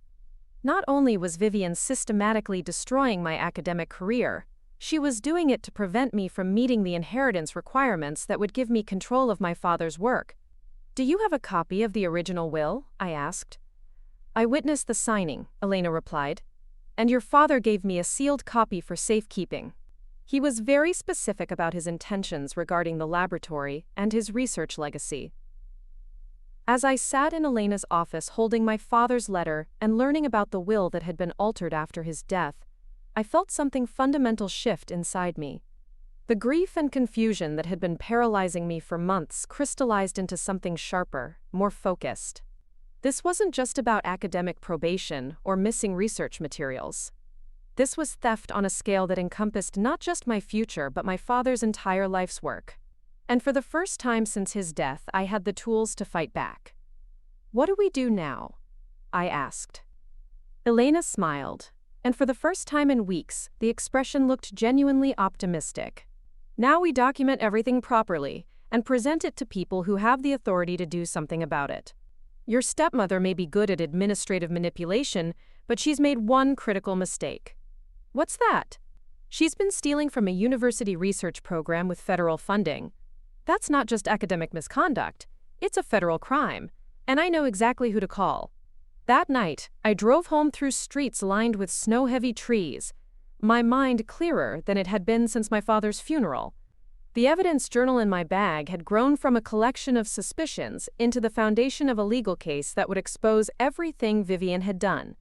Not only was Vivian systematically destroying my academic career, she was doing it to prevent me from meeting the inheritance requirements that would give me control of my father's work. "Do you have a copy of the original will?" I asked. "I witnessed the signing," Elena replied, "and your father gave me a sealed copy for safekeeping." He was very specific about his intentions regarding the laboratory and his research legacy. As I sat in Elena's office holding my father's letter and learning about the will that had been altered after his death, I felt something fundamental shift inside me. The grief and confusion that had been paralyzing me for months crystallized into something sharper, more focused. This wasn't just about academic probation or missing research materials. This was theft on a scale that encompassed not just my future but my father's entire life's work. And for the first time since his death, I had the tools to fight back. "What do we do now?" I asked. Elena smiled, and for the first time in weeks, the expression looked genuinely optimistic. "Now we document everything properly and present it to people who have the authority to do something about it. Your stepmother may be good at administrative manipulation, but she's made one critical mistake." "What's that?" "She's been stealing from a university research program with federal funding. That's not just academic misconduct, it's a federal crime, and I know exactly who to call." That night, I drove home through streets lined with snow-heavy trees, my mind clearer than it had been since my father's funeral. The evidence journal in my bag had grown from a collection of suspicions into the foundation of a legal case that would expose everything Vivian had done.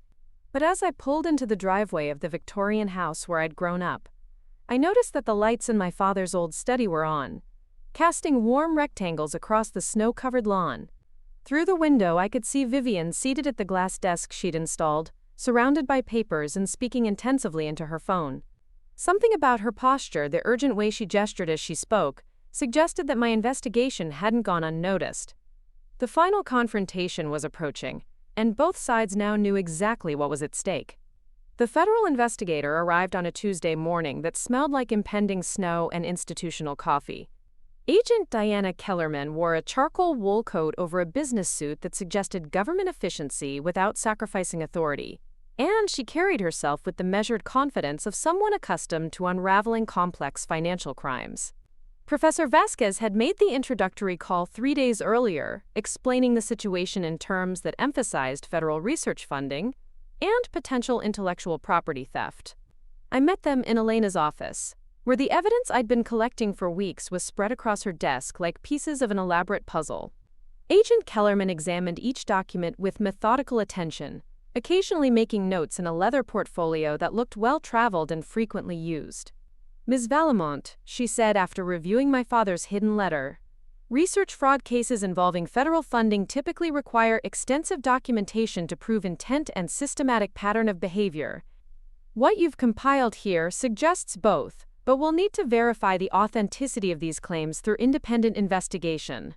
But as I pulled into the driveway of the Victorian house where I'd grown up, I noticed that the lights in my father's old study were on, casting warm rectangles across the snow-covered lawn. Through the window, I could see Vivian seated at the glass desk she'd installed, surrounded by papers and speaking intensively into her phone. Something about her posture, the urgent way she gestured as she spoke, suggested that my investigation hadn't gone unnoticed. The final confrontation was approaching, and both sides now knew exactly what was at stake. The federal investigator arrived on a Tuesday morning that smelled like impending snow and institutional coffee. Agent Diana Kellerman wore a charcoal wool coat over a business suit that suggested government efficiency without sacrificing authority, and she carried herself with the measured confidence of someone accustomed to unraveling complex financial crimes. Professor Vasquez had made the introductory call 3 days earlier, explaining the situation in terms that emphasized federal research funding and potential intellectual property theft. I met them in Elena's office, where the evidence I'd been collecting for weeks was spread across her desk like pieces of an elaborate puzzle. Agent Kellerman examined each document with methodical attention, occasionally making notes in a leather portfolio that looked well-traveled and frequently used. "Ms. Valemont," she said after reviewing my father's hidden letter, "research fraud cases involving federal funding typically require extensive documentation to prove intent and systematic pattern of behavior. What you've compiled here suggests both, but we'll need to verify the authenticity of these claims through independent investigation."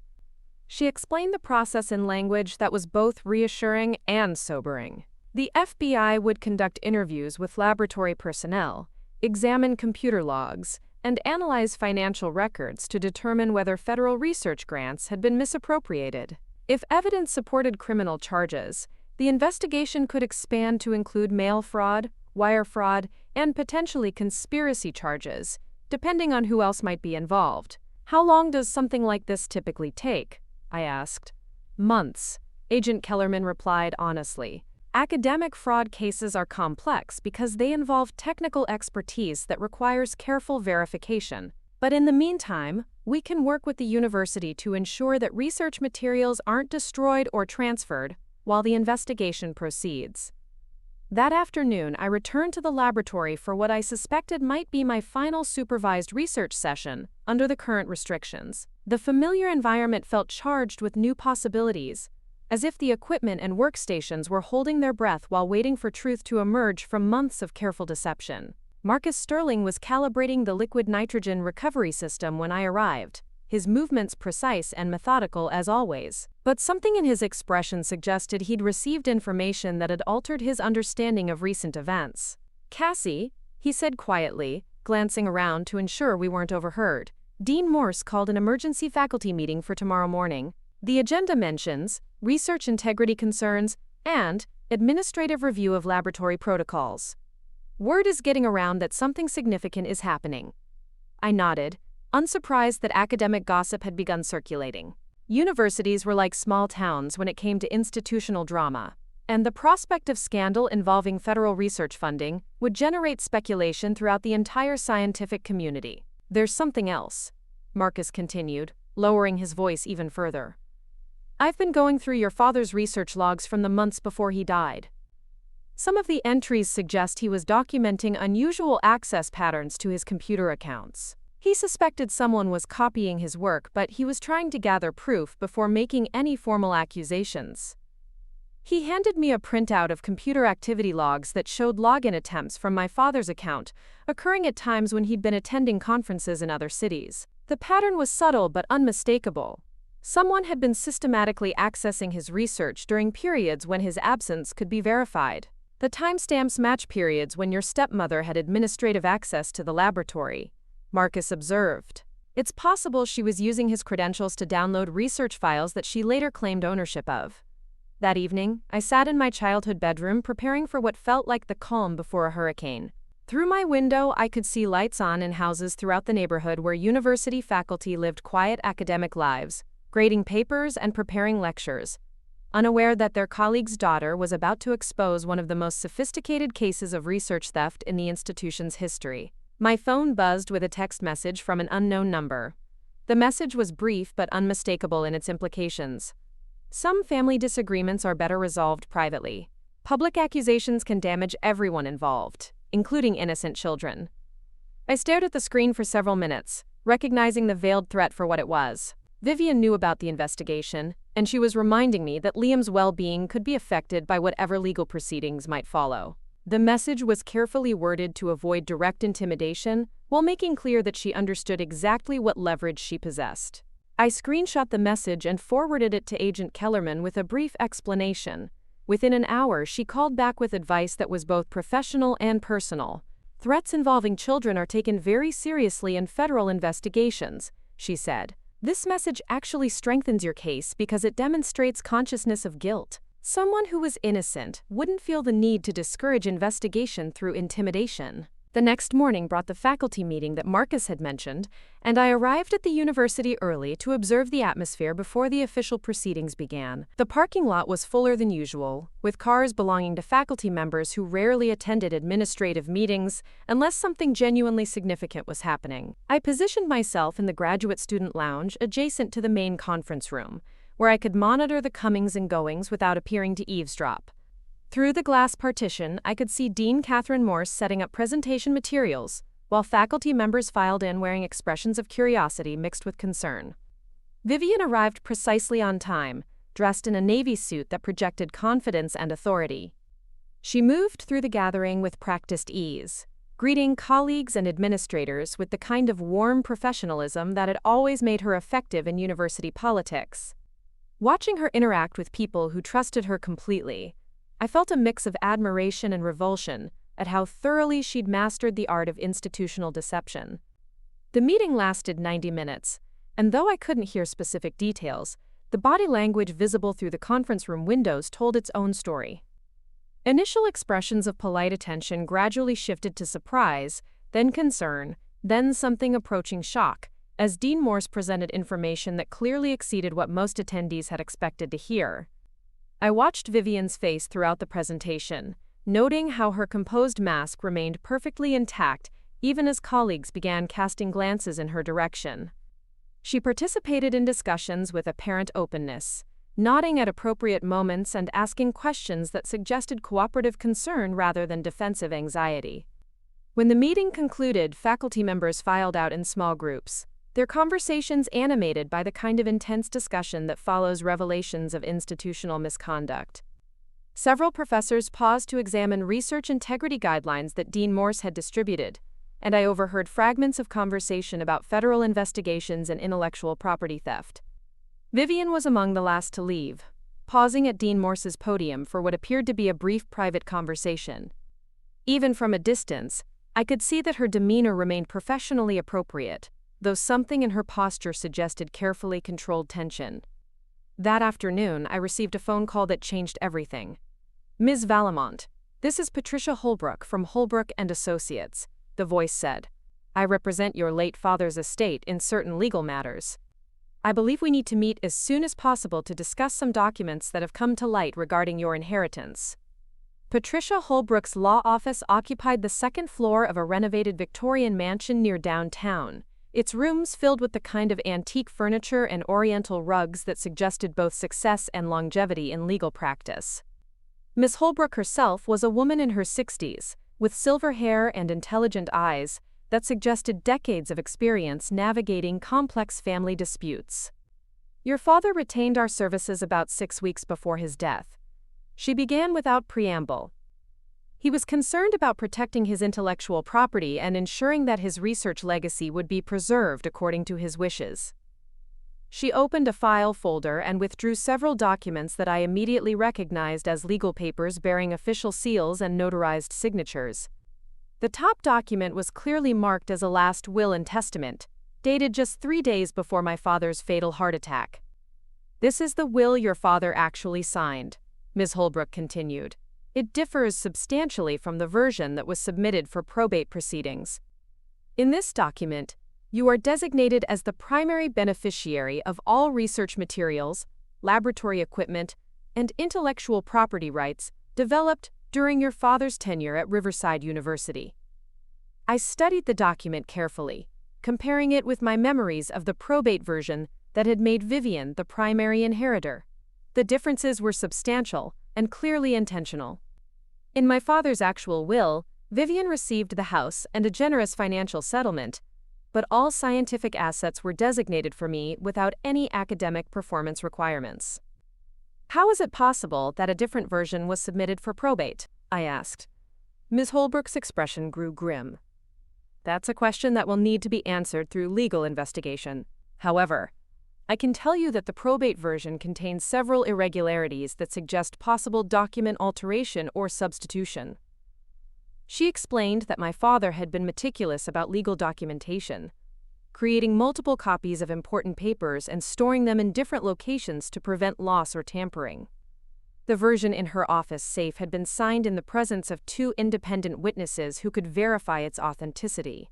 She explained the process in language that was both reassuring and sobering. The FBI would conduct interviews with laboratory personnel, examine computer logs, and analyze financial records to determine whether federal research grants had been misappropriated. If evidence supported criminal charges, the investigation could expand to include mail fraud, wire fraud, and potentially conspiracy charges, depending on who else might be involved. "How long does something like this typically take?" I asked. "Months," Agent Kellerman replied honestly. "Academic fraud cases are complex because they involve technical expertise that requires careful verification. But in the meantime, we can work with the university to ensure that research materials aren't destroyed or transferred while the investigation proceeds." That afternoon, I returned to the laboratory for what I suspected might be my final supervised research session under the current restrictions. The familiar environment felt charged with new possibilities, as if the equipment and workstations were holding their breath while waiting for truth to emerge from months of careful deception. Marcus Sterling was calibrating the liquid nitrogen recovery system when I arrived, his movements precise and methodical as always. But something in his expression suggested he'd received information that had altered his understanding of recent events. "Cassie," he said quietly, glancing around to ensure we weren't overheard, "Dean Morse called an emergency faculty meeting for tomorrow morning. The agenda mentions research integrity concerns and administrative review of laboratory protocols. Word is getting around that something significant is happening." I nodded, unsurprised that academic gossip had begun circulating. Universities were like small towns when it came to institutional drama, and the prospect of scandal involving federal research funding would generate speculation throughout the entire scientific community. "There's something else," Marcus continued, lowering his voice even further. "I've been going through your father's research logs from the months before he died. Some of the entries suggest he was documenting unusual access patterns to his computer accounts. He suspected someone was copying his work, but he was trying to gather proof before making any formal accusations. He handed me a printout of computer activity logs that showed login attempts from my father's account, occurring at times when he'd been attending conferences in other cities. The pattern was subtle but unmistakable. Someone had been systematically accessing his research during periods when his absence could be verified. The timestamps match periods when your stepmother had administrative access to the laboratory," Marcus observed. "It's possible she was using his credentials to download research files that she later claimed ownership of." That evening, I sat in my childhood bedroom preparing for what felt like the calm before a hurricane. Through my window, I could see lights on in houses throughout the neighborhood where university faculty lived quiet academic lives, grading papers and preparing lectures, unaware that their colleague's daughter was about to expose one of the most sophisticated cases of research theft in the institution's history. My phone buzzed with a text message from an unknown number. The message was brief but unmistakable in its implications. "Some family disagreements are better resolved privately. Public accusations can damage everyone involved, including innocent children." I stared at the screen for several minutes, recognizing the veiled threat for what it was. Vivian knew about the investigation, and she was reminding me that Liam's well-being could be affected by whatever legal proceedings might follow. The message was carefully worded to avoid direct intimidation, while making clear that she understood exactly what leverage she possessed. I screenshot the message and forwarded it to Agent Kellerman with a brief explanation. Within an hour, she called back with advice that was both professional and personal. "Threats involving children are taken very seriously in federal investigations," she said. "This message actually strengthens your case because it demonstrates consciousness of guilt. Someone who was innocent wouldn't feel the need to discourage investigation through intimidation." The next morning brought the faculty meeting that Marcus had mentioned, and I arrived at the university early to observe the atmosphere before the official proceedings began. The parking lot was fuller than usual, with cars belonging to faculty members who rarely attended administrative meetings unless something genuinely significant was happening. I positioned myself in the graduate student lounge adjacent to the main conference room, where I could monitor the comings and goings without appearing to eavesdrop. Through the glass partition, I could see Dean Catherine Morse setting up presentation materials, while faculty members filed in wearing expressions of curiosity mixed with concern. Vivian arrived precisely on time, dressed in a navy suit that projected confidence and authority. She moved through the gathering with practiced ease, greeting colleagues and administrators with the kind of warm professionalism that had always made her effective in university politics. Watching her interact with people who trusted her completely, I felt a mix of admiration and revulsion at how thoroughly she'd mastered the art of institutional deception. The meeting lasted 90 minutes, and though I couldn't hear specific details, the body language visible through the conference room windows told its own story. Initial expressions of polite attention gradually shifted to surprise, then concern, then something approaching shock, as Dean Morse presented information that clearly exceeded what most attendees had expected to hear. I watched Vivian's face throughout the presentation, noting how her composed mask remained perfectly intact even as colleagues began casting glances in her direction. She participated in discussions with apparent openness, nodding at appropriate moments and asking questions that suggested cooperative concern rather than defensive anxiety. When the meeting concluded, faculty members filed out in small groups, their conversations animated by the kind of intense discussion that follows revelations of institutional misconduct. Several professors paused to examine research integrity guidelines that Dean Morse had distributed, and I overheard fragments of conversation about federal investigations and intellectual property theft. Vivian was among the last to leave, pausing at Dean Morse's podium for what appeared to be a brief private conversation. Even from a distance, I could see that her demeanor remained professionally appropriate, though something in her posture suggested carefully controlled tension. That afternoon, I received a phone call that changed everything. "Ms. Valemont, this is Patricia Holbrook from Holbrook & Associates," the voice said. "I represent your late father's estate in certain legal matters. I believe we need to meet as soon as possible to discuss some documents that have come to light regarding your inheritance." Patricia Holbrook's law office occupied the second floor of a renovated Victorian mansion near downtown, its rooms filled with the kind of antique furniture and oriental rugs that suggested both success and longevity in legal practice. Miss Holbrook herself was a woman in her 60s, with silver hair and intelligent eyes that suggested decades of experience navigating complex family disputes. "Your father retained our services about 6 weeks before his death," she began without preamble. "He was concerned about protecting his intellectual property and ensuring that his research legacy would be preserved according to his wishes." She opened a file folder and withdrew several documents that I immediately recognized as legal papers bearing official seals and notarized signatures. The top document was clearly marked as a last will and testament, dated just 3 days before my father's fatal heart attack. "This is the will your father actually signed," Ms. Holbrook continued. "It differs substantially from the version that was submitted for probate proceedings. In this document, you are designated as the primary beneficiary of all research materials, laboratory equipment, and intellectual property rights developed during your father's tenure at Riverside University." I studied the document carefully, comparing it with my memories of the probate version that had made Vivian the primary inheritor. The differences were substantial and clearly intentional. In my father's actual will, Vivian received the house and a generous financial settlement, but all scientific assets were designated for me without any academic performance requirements. "How is it possible that a different version was submitted for probate?" I asked. Ms. Holbrook's expression grew grim. "That's a question that will need to be answered through legal investigation. However, I can tell you that the probate version contains several irregularities that suggest possible document alteration or substitution." She explained that my father had been meticulous about legal documentation, creating multiple copies of important papers and storing them in different locations to prevent loss or tampering. The version in her office safe had been signed in the presence of 2 independent witnesses who could verify its authenticity.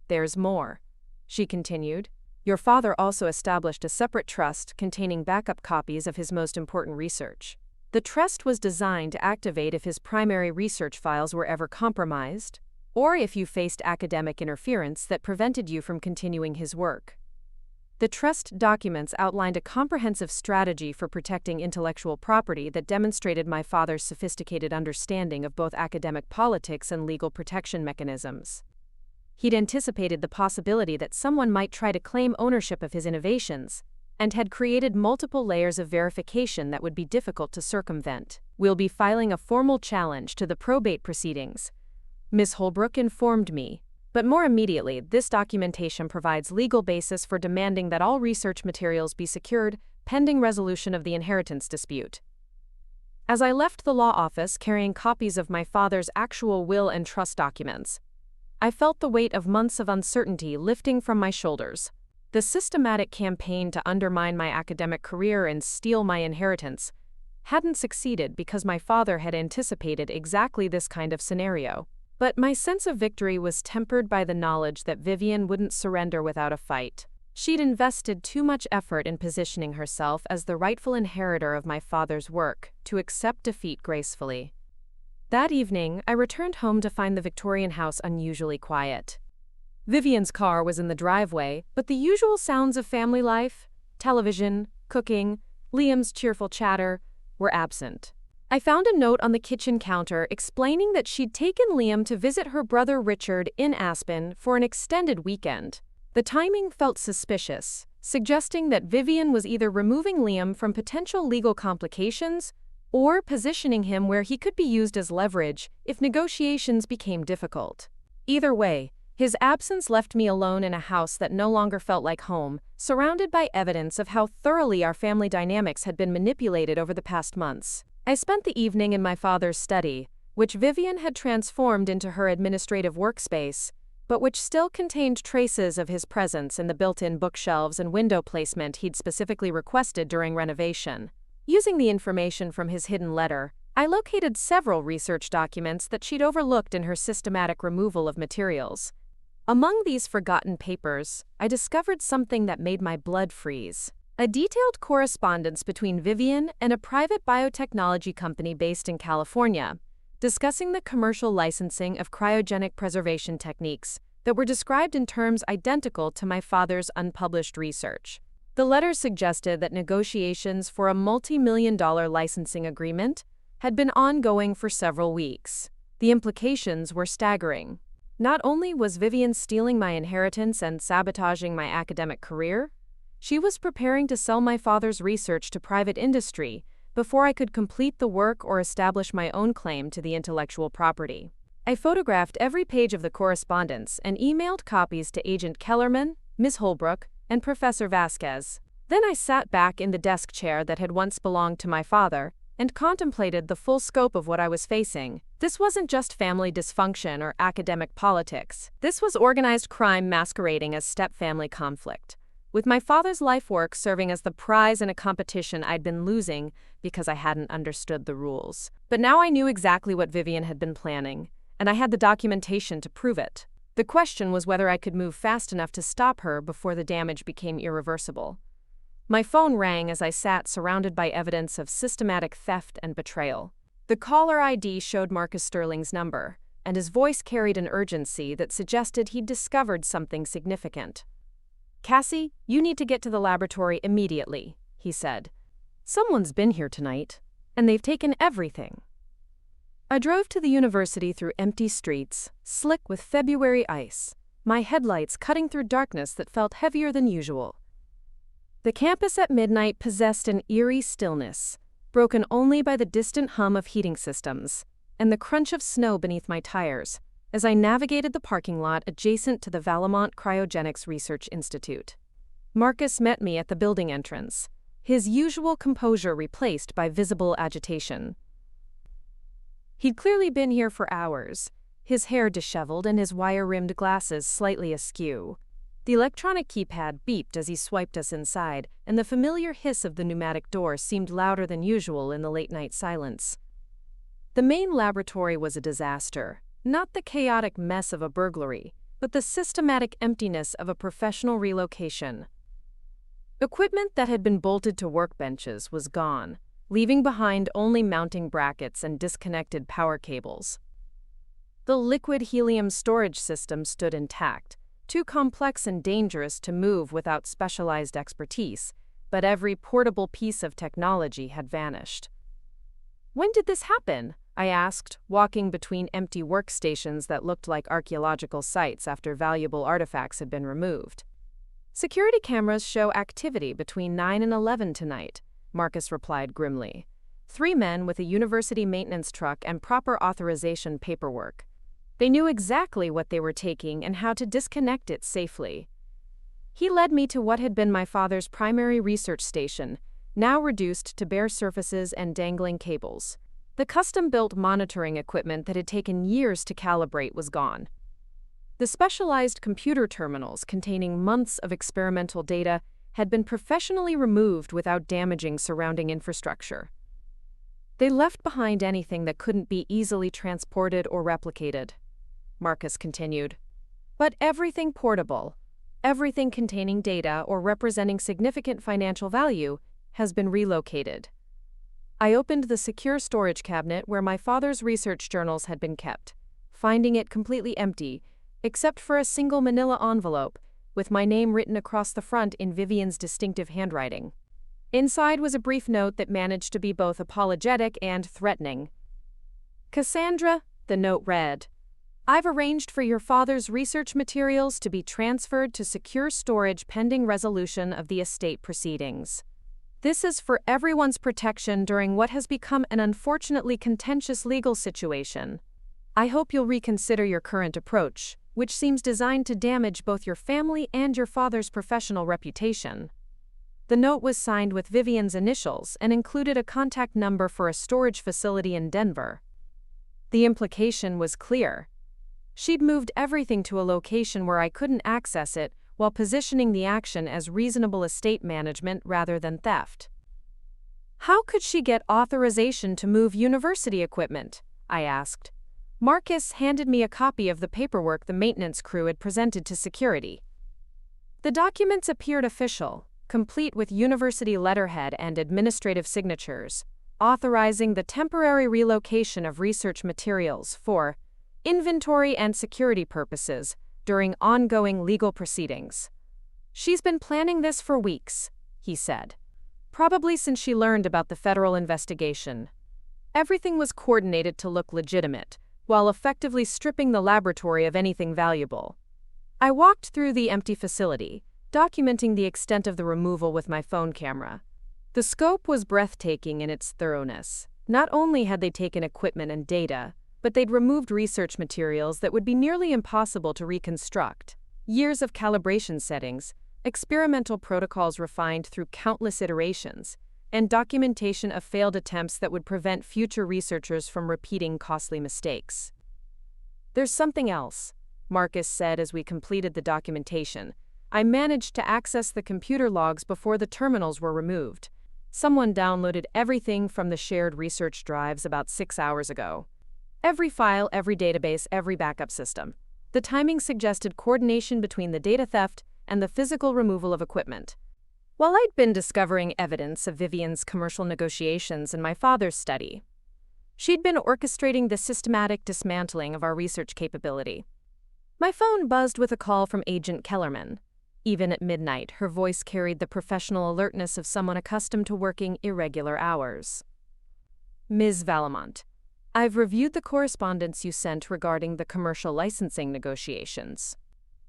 "There's more," she continued. "Your father also established a separate trust containing backup copies of his most important research. The trust was designed to activate if his primary research files were ever compromised, or if you faced academic interference that prevented you from continuing his work. The trust documents outlined a comprehensive strategy for protecting intellectual property that demonstrated my father's sophisticated understanding of both academic politics and legal protection mechanisms. He'd anticipated the possibility that someone might try to claim ownership of his innovations, and had created multiple layers of verification that would be difficult to circumvent. We'll be filing a formal challenge to the probate proceedings," Ms. Holbrook informed me. "But more immediately, this documentation provides legal basis for demanding that all research materials be secured pending resolution of the inheritance dispute." As I left the law office carrying copies of my father's actual will and trust documents, I felt the weight of months of uncertainty lifting from my shoulders. The systematic campaign to undermine my academic career and steal my inheritance hadn't succeeded because my father had anticipated exactly this kind of scenario. But my sense of victory was tempered by the knowledge that Vivian wouldn't surrender without a fight. She'd invested too much effort in positioning herself as the rightful inheritor of my father's work to accept defeat gracefully. That evening, I returned home to find the Victorian house unusually quiet. Vivian's car was in the driveway, but the usual sounds of family life, television, cooking, Liam's cheerful chatter, were absent. I found a note on the kitchen counter explaining that she'd taken Liam to visit her brother Richard in Aspen for an extended weekend. The timing felt suspicious, suggesting that Vivian was either removing Liam from potential legal complications or positioning him where he could be used as leverage if negotiations became difficult. Either way, his absence left me alone in a house that no longer felt like home, surrounded by evidence of how thoroughly our family dynamics had been manipulated over the past months. I spent the evening in my father's study, which Vivian had transformed into her administrative workspace, but which still contained traces of his presence in the built-in bookshelves and window placement he'd specifically requested during renovation. Using the information from his hidden letter, I located several research documents that she'd overlooked in her systematic removal of materials. Among these forgotten papers, I discovered something that made my blood freeze. A detailed correspondence between Vivian and a private biotechnology company based in California, discussing the commercial licensing of cryogenic preservation techniques that were described in terms identical to my father's unpublished research. The letters suggested that negotiations for a multi-million-dollar licensing agreement had been ongoing for several weeks. The implications were staggering. Not only was Vivian stealing my inheritance and sabotaging my academic career, she was preparing to sell my father's research to private industry before I could complete the work or establish my own claim to the intellectual property. I photographed every page of the correspondence and emailed copies to Agent Kellerman, Ms. Holbrook, and Professor Vasquez. Then I sat back in the desk chair that had once belonged to my father and contemplated the full scope of what I was facing. This wasn't just family dysfunction or academic politics. This was organized crime masquerading as step-family conflict, with my father's life work serving as the prize in a competition I'd been losing because I hadn't understood the rules. But now I knew exactly what Vivian had been planning, and I had the documentation to prove it. The question was whether I could move fast enough to stop her before the damage became irreversible. My phone rang as I sat surrounded by evidence of systematic theft and betrayal. The caller ID showed Marcus Sterling's number, and his voice carried an urgency that suggested he'd discovered something significant. "Cassie, you need to get to the laboratory immediately," he said. "Someone's been here tonight, and they've taken everything." I drove to the university through empty streets, slick with February ice, my headlights cutting through darkness that felt heavier than usual. The campus at midnight possessed an eerie stillness, broken only by the distant hum of heating systems and the crunch of snow beneath my tires as I navigated the parking lot adjacent to the Valemont Cryogenics Research Institute. Marcus met me at the building entrance, his usual composure replaced by visible agitation. He'd clearly been here for hours, his hair disheveled and his wire-rimmed glasses slightly askew. The electronic keypad beeped as he swiped us inside, and the familiar hiss of the pneumatic door seemed louder than usual in the late-night silence. The main laboratory was a disaster, not the chaotic mess of a burglary, but the systematic emptiness of a professional relocation. Equipment that had been bolted to workbenches was gone, leaving behind only mounting brackets and disconnected power cables. The liquid helium storage system stood intact, too complex and dangerous to move without specialized expertise, but every portable piece of technology had vanished. "When did this happen?" I asked, walking between empty workstations that looked like archaeological sites after valuable artifacts had been removed. "Security cameras show activity between 9 and 11 tonight," Marcus replied grimly. 3 men with a university maintenance truck and proper authorization paperwork. They knew exactly what they were taking and how to disconnect it safely. He led me to what had been my father's primary research station, now reduced to bare surfaces and dangling cables. The custom-built monitoring equipment that had taken years to calibrate was gone. The specialized computer terminals containing months of experimental data had been professionally removed without damaging surrounding infrastructure. They left behind anything that couldn't be easily transported or replicated, Marcus continued. But everything portable, everything containing data or representing significant financial value, has been relocated. I opened the secure storage cabinet where my father's research journals had been kept, finding it completely empty, except for a single manila envelope, with my name written across the front in Vivian's distinctive handwriting. Inside was a brief note that managed to be both apologetic and threatening. "Cassandra," the note read, "I've arranged for your father's research materials to be transferred to secure storage pending resolution of the estate proceedings. This is for everyone's protection during what has become an unfortunately contentious legal situation. I hope you'll reconsider your current approach, which seems designed to damage both your family and your father's professional reputation." The note was signed with Vivian's initials and included a contact number for a storage facility in Denver. The implication was clear. She'd moved everything to a location where I couldn't access it, while positioning the action as reasonable estate management rather than theft. "How could she get authorization to move university equipment?" I asked. Marcus handed me a copy of the paperwork the maintenance crew had presented to security. The documents appeared official, complete with university letterhead and administrative signatures, authorizing the temporary relocation of research materials for inventory and security purposes during ongoing legal proceedings. "She's been planning this for weeks," he said. "Probably since she learned about the federal investigation. Everything was coordinated to look legitimate, while effectively stripping the laboratory of anything valuable." I walked through the empty facility, documenting the extent of the removal with my phone camera. The scope was breathtaking in its thoroughness. Not only had they taken equipment and data, but they'd removed research materials that would be nearly impossible to reconstruct. Years of calibration settings, experimental protocols refined through countless iterations, and documentation of failed attempts that would prevent future researchers from repeating costly mistakes. "There's something else," Marcus said as we completed the documentation. "I managed to access the computer logs before the terminals were removed. Someone downloaded everything from the shared research drives about 6 hours ago. Every file, every database, every backup system. The timing suggested coordination between the data theft and the physical removal of equipment." While I'd been discovering evidence of Vivian's commercial negotiations in my father's study, she'd been orchestrating the systematic dismantling of our research capability. My phone buzzed with a call from Agent Kellerman. Even at midnight, her voice carried the professional alertness of someone accustomed to working irregular hours. "Ms. Valemont, I've reviewed the correspondence you sent regarding the commercial licensing negotiations.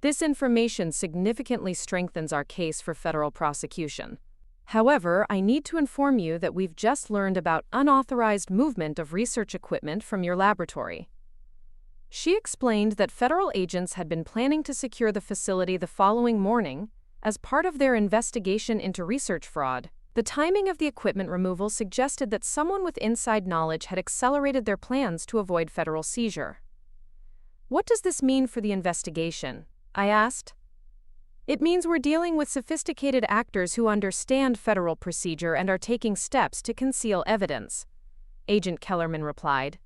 This information significantly strengthens our case for federal prosecution. However, I need to inform you that we've just learned about unauthorized movement of research equipment from your laboratory." She explained that federal agents had been planning to secure the facility the following morning as part of their investigation into research fraud. The timing of the equipment removal suggested that someone with inside knowledge had accelerated their plans to avoid federal seizure. "What does this mean for the investigation?" I asked. It means we're dealing with sophisticated actors who understand federal procedure and are taking steps to conceal evidence," Agent Kellerman replied.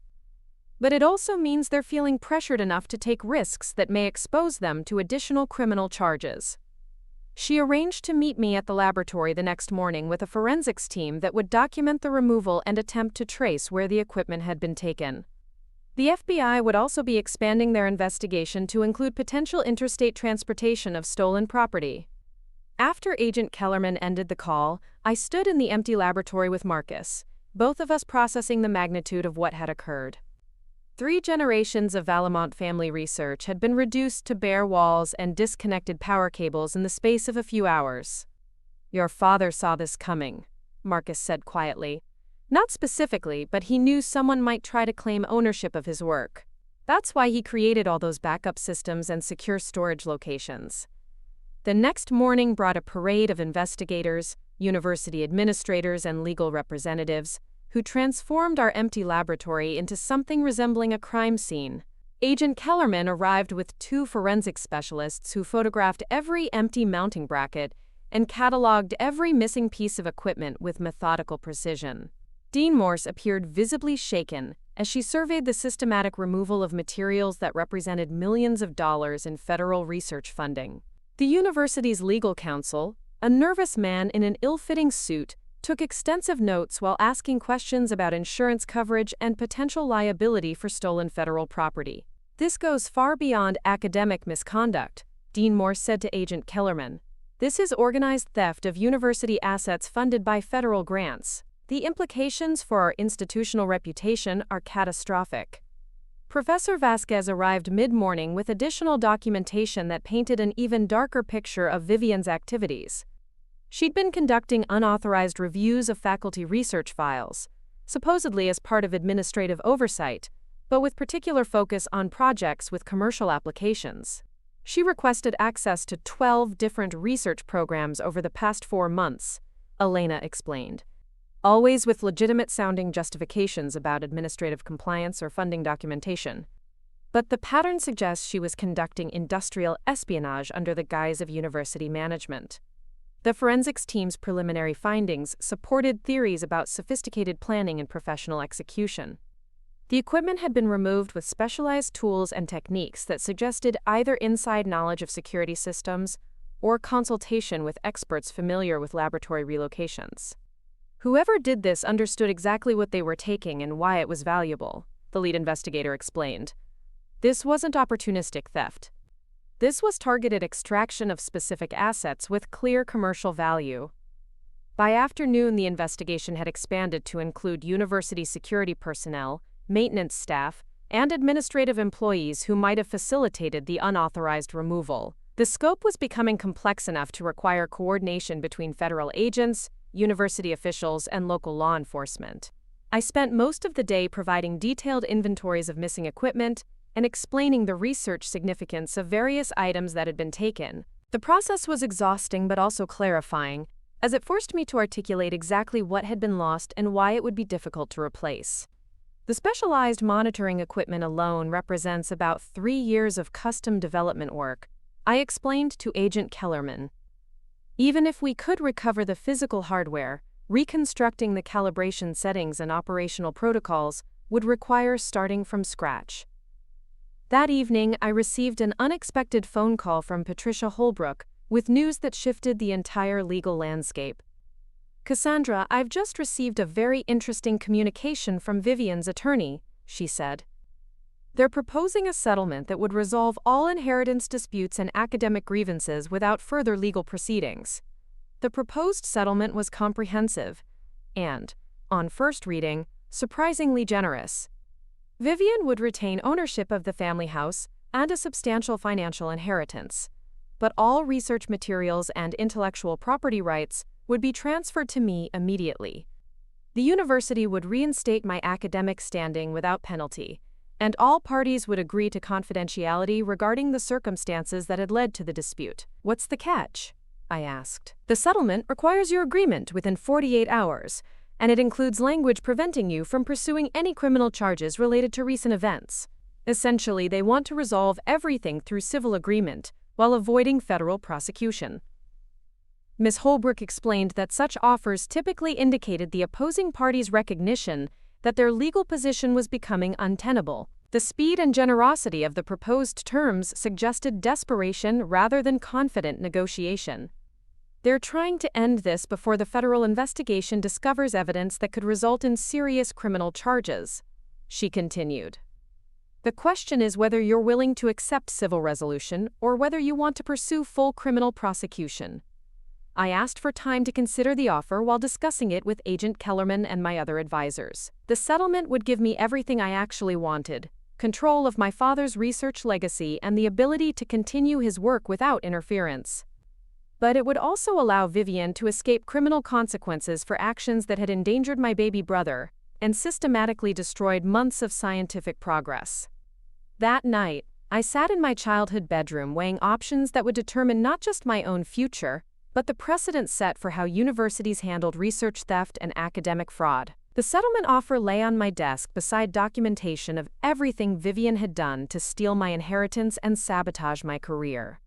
"But it also means they're feeling pressured enough to take risks that may expose them to additional criminal charges." She arranged to meet me at the laboratory the next morning with a forensics team that would document the removal and attempt to trace where the equipment had been taken. The FBI would also be expanding their investigation to include potential interstate transportation of stolen property. After Agent Kellerman ended the call, I stood in the empty laboratory with Marcus, both of us processing the magnitude of what had occurred. 3 generations of Valemont family research had been reduced to bare walls and disconnected power cables in the space of a few hours. "Your father saw this coming," Marcus said quietly. "Not specifically, but he knew someone might try to claim ownership of his work. That's why he created all those backup systems and secure storage locations." The next morning brought a parade of investigators, university administrators, and legal representatives who transformed our empty laboratory into something resembling a crime scene. Agent Kellerman arrived with 2 forensic specialists who photographed every empty mounting bracket and cataloged every missing piece of equipment with methodical precision. Dean Morse appeared visibly shaken as she surveyed the systematic removal of materials that represented millions of dollars in federal research funding. The university's legal counsel, a nervous man in an ill-fitting suit, took extensive notes while asking questions about insurance coverage and potential liability for stolen federal property. "This goes far beyond academic misconduct," Dean Morse said to Agent Kellerman. "This is organized theft of university assets funded by federal grants. The implications for our institutional reputation are catastrophic." Professor Vasquez arrived mid-morning with additional documentation that painted an even darker picture of Vivian's activities. She'd been conducting unauthorized reviews of faculty research files, supposedly as part of administrative oversight, but with particular focus on projects with commercial applications. She requested access to 12 different research programs over the past 4 months, Elena explained, always with legitimate-sounding justifications about administrative compliance or funding documentation. But the pattern suggests she was conducting industrial espionage under the guise of university management. The forensics team's preliminary findings supported theories about sophisticated planning and professional execution. The equipment had been removed with specialized tools and techniques that suggested either inside knowledge of security systems or consultation with experts familiar with laboratory relocations. "Whoever did this understood exactly what they were taking and why it was valuable," the lead investigator explained. "This wasn't opportunistic theft. This was targeted extraction of specific assets with clear commercial value." By afternoon, the investigation had expanded to include university security personnel, maintenance staff, and administrative employees who might have facilitated the unauthorized removal. The scope was becoming complex enough to require coordination between federal agents, university officials, and local law enforcement. I spent most of the day providing detailed inventories of missing equipment and explaining the research significance of various items that had been taken. The process was exhausting but also clarifying, as it forced me to articulate exactly what had been lost and why it would be difficult to replace. The specialized monitoring equipment alone represents about 3 years of custom development work, I explained to Agent Kellerman. Even if we could recover the physical hardware, reconstructing the calibration settings and operational protocols would require starting from scratch. That evening, I received an unexpected phone call from Patricia Holbrook with news that shifted the entire legal landscape. "Cassandra, I've just received a very interesting communication from Vivian's attorney," she said. "They're proposing a settlement that would resolve all inheritance disputes and academic grievances without further legal proceedings. The proposed settlement was comprehensive and, on first reading, surprisingly generous. Vivian would retain ownership of the family house and a substantial financial inheritance, but all research materials and intellectual property rights would be transferred to me immediately. The university would reinstate my academic standing without penalty, and all parties would agree to confidentiality regarding the circumstances that had led to the dispute." "What's the catch?" I asked. "The settlement requires your agreement within 48 hours, and it includes language preventing you from pursuing any criminal charges related to recent events. Essentially, they want to resolve everything through civil agreement, while avoiding federal prosecution. Ms. Holbrook explained that such offers typically indicated the opposing party's recognition that their legal position was becoming untenable. The speed and generosity of the proposed terms suggested desperation rather than confident negotiation. They're trying to end this before the federal investigation discovers evidence that could result in serious criminal charges, she continued. The question is whether you're willing to accept civil resolution or whether you want to pursue full criminal prosecution. I asked for time to consider the offer while discussing it with Agent Kellerman and my other advisors. The settlement would give me everything I actually wanted: control of my father's research legacy and the ability to continue his work without interference. But it would also allow Vivian to escape criminal consequences for actions that had endangered my baby brother and systematically destroyed months of scientific progress. That night, I sat in my childhood bedroom weighing options that would determine not just my own future, but the precedent set for how universities handled research theft and academic fraud. The settlement offer lay on my desk beside documentation of everything Vivian had done to steal my inheritance and sabotage my career.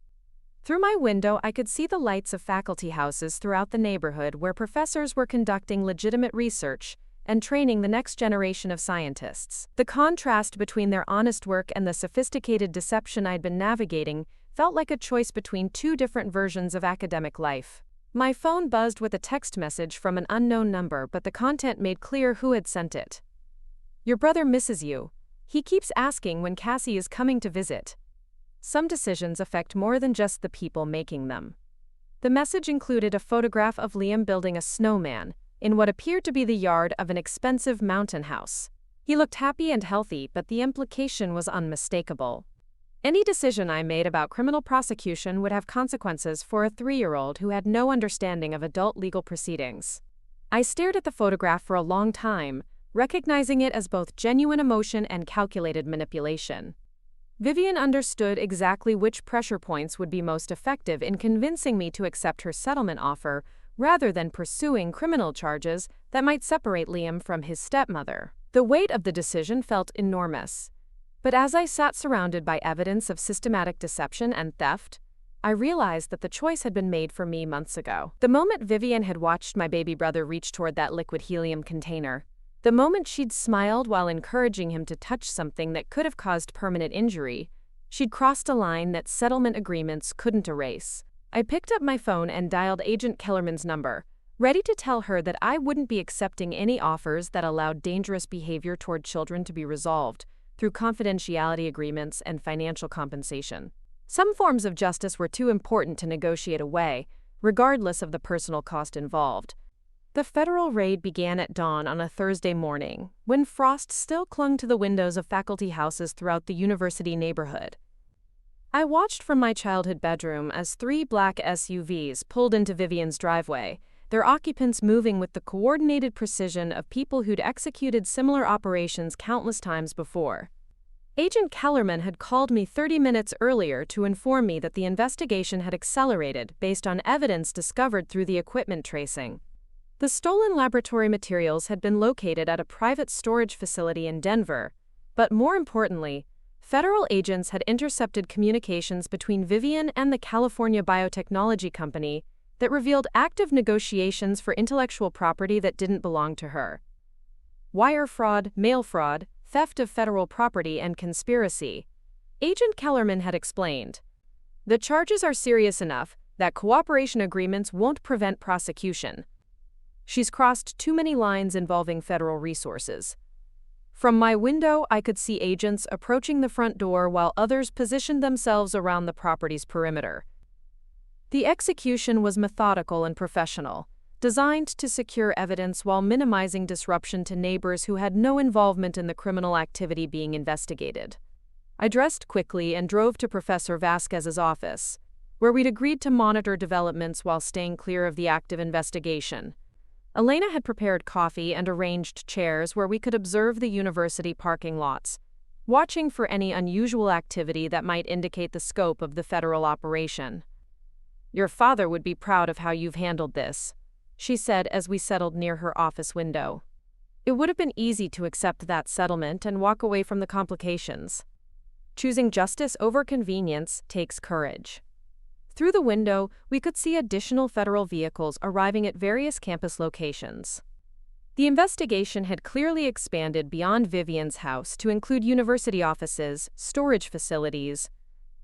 Through my window, I could see the lights of faculty houses throughout the neighborhood where professors were conducting legitimate research and training the next generation of scientists. The contrast between their honest work and the sophisticated deception I'd been navigating felt like a choice between two different versions of academic life. My phone buzzed with a text message from an unknown number, but the content made clear who had sent it. "Your brother misses you. He keeps asking when Cassie is coming to visit." Some decisions affect more than just the people making them. The message included a photograph of Liam building a snowman in what appeared to be the yard of an expensive mountain house. He looked happy and healthy, but the implication was unmistakable. Any decision I made about criminal prosecution would have consequences for a 3-year-old who had no understanding of adult legal proceedings. I stared at the photograph for a long time, recognizing it as both genuine emotion and calculated manipulation. Vivian understood exactly which pressure points would be most effective in convincing me to accept her settlement offer rather than pursuing criminal charges that might separate Liam from his stepmother. The weight of the decision felt enormous. But as I sat surrounded by evidence of systematic deception and theft, I realized that the choice had been made for me months ago. The moment Vivian had watched my baby brother reach toward that liquid helium container, the moment she'd smiled while encouraging him to touch something that could have caused permanent injury, she'd crossed a line that settlement agreements couldn't erase. I picked up my phone and dialed Agent Kellerman's number, ready to tell her that I wouldn't be accepting any offers that allowed dangerous behavior toward children to be resolved through confidentiality agreements and financial compensation. Some forms of justice were too important to negotiate away, regardless of the personal cost involved. The federal raid began at dawn on a Thursday morning, when frost still clung to the windows of faculty houses throughout the university neighborhood. I watched from my childhood bedroom as 3 black SUVs pulled into Vivian's driveway, their occupants moving with the coordinated precision of people who'd executed similar operations countless times before. Agent Kellerman had called me 30 minutes earlier to inform me that the investigation had accelerated based on evidence discovered through the equipment tracing. The stolen laboratory materials had been located at a private storage facility in Denver, but more importantly, federal agents had intercepted communications between Vivian and the California biotechnology company that revealed active negotiations for intellectual property that didn't belong to her. Wire fraud, mail fraud, theft of federal property, and conspiracy. Agent Kellerman had explained. The charges are serious enough that cooperation agreements won't prevent prosecution. She's crossed too many lines involving federal resources. From my window, I could see agents approaching the front door while others positioned themselves around the property's perimeter. The execution was methodical and professional, designed to secure evidence while minimizing disruption to neighbors who had no involvement in the criminal activity being investigated. I dressed quickly and drove to Professor Vasquez's office, where we'd agreed to monitor developments while staying clear of the active investigation. Elena had prepared coffee and arranged chairs where we could observe the university parking lots, watching for any unusual activity that might indicate the scope of the federal operation. "Your father would be proud of how you've handled this," she said as we settled near her office window. It would have been easy to accept that settlement and walk away from the complications. Choosing justice over convenience takes courage. Through the window, we could see additional federal vehicles arriving at various campus locations. The investigation had clearly expanded beyond Vivian's house to include university offices, storage facilities,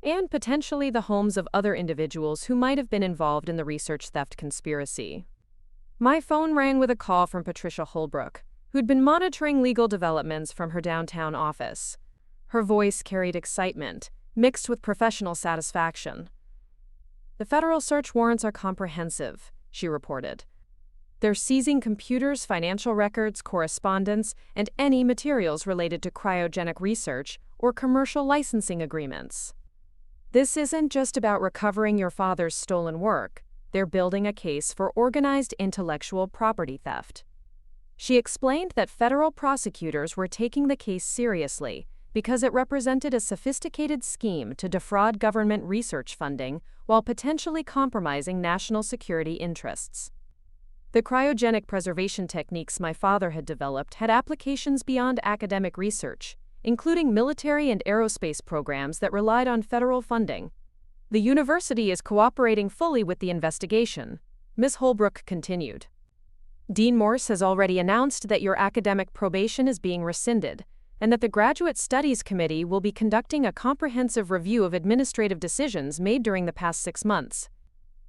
and potentially the homes of other individuals who might have been involved in the research theft conspiracy. My phone rang with a call from Patricia Holbrook, who'd been monitoring legal developments from her downtown office. Her voice carried excitement, mixed with professional satisfaction. "The federal search warrants are comprehensive," she reported. "They're seizing computers, financial records, correspondence, and any materials related to cryogenic research or commercial licensing agreements. This isn't just about recovering your father's stolen work. They're building a case for organized intellectual property theft." She explained that federal prosecutors were taking the case seriously because it represented a sophisticated scheme to defraud government research funding while potentially compromising national security interests. The cryogenic preservation techniques my father had developed had applications beyond academic research, including military and aerospace programs that relied on federal funding. "The university is cooperating fully with the investigation," Ms. Holbrook continued. "Dean Morse has already announced that your academic probation is being rescinded, and that the Graduate Studies Committee will be conducting a comprehensive review of administrative decisions made during the past 6 months."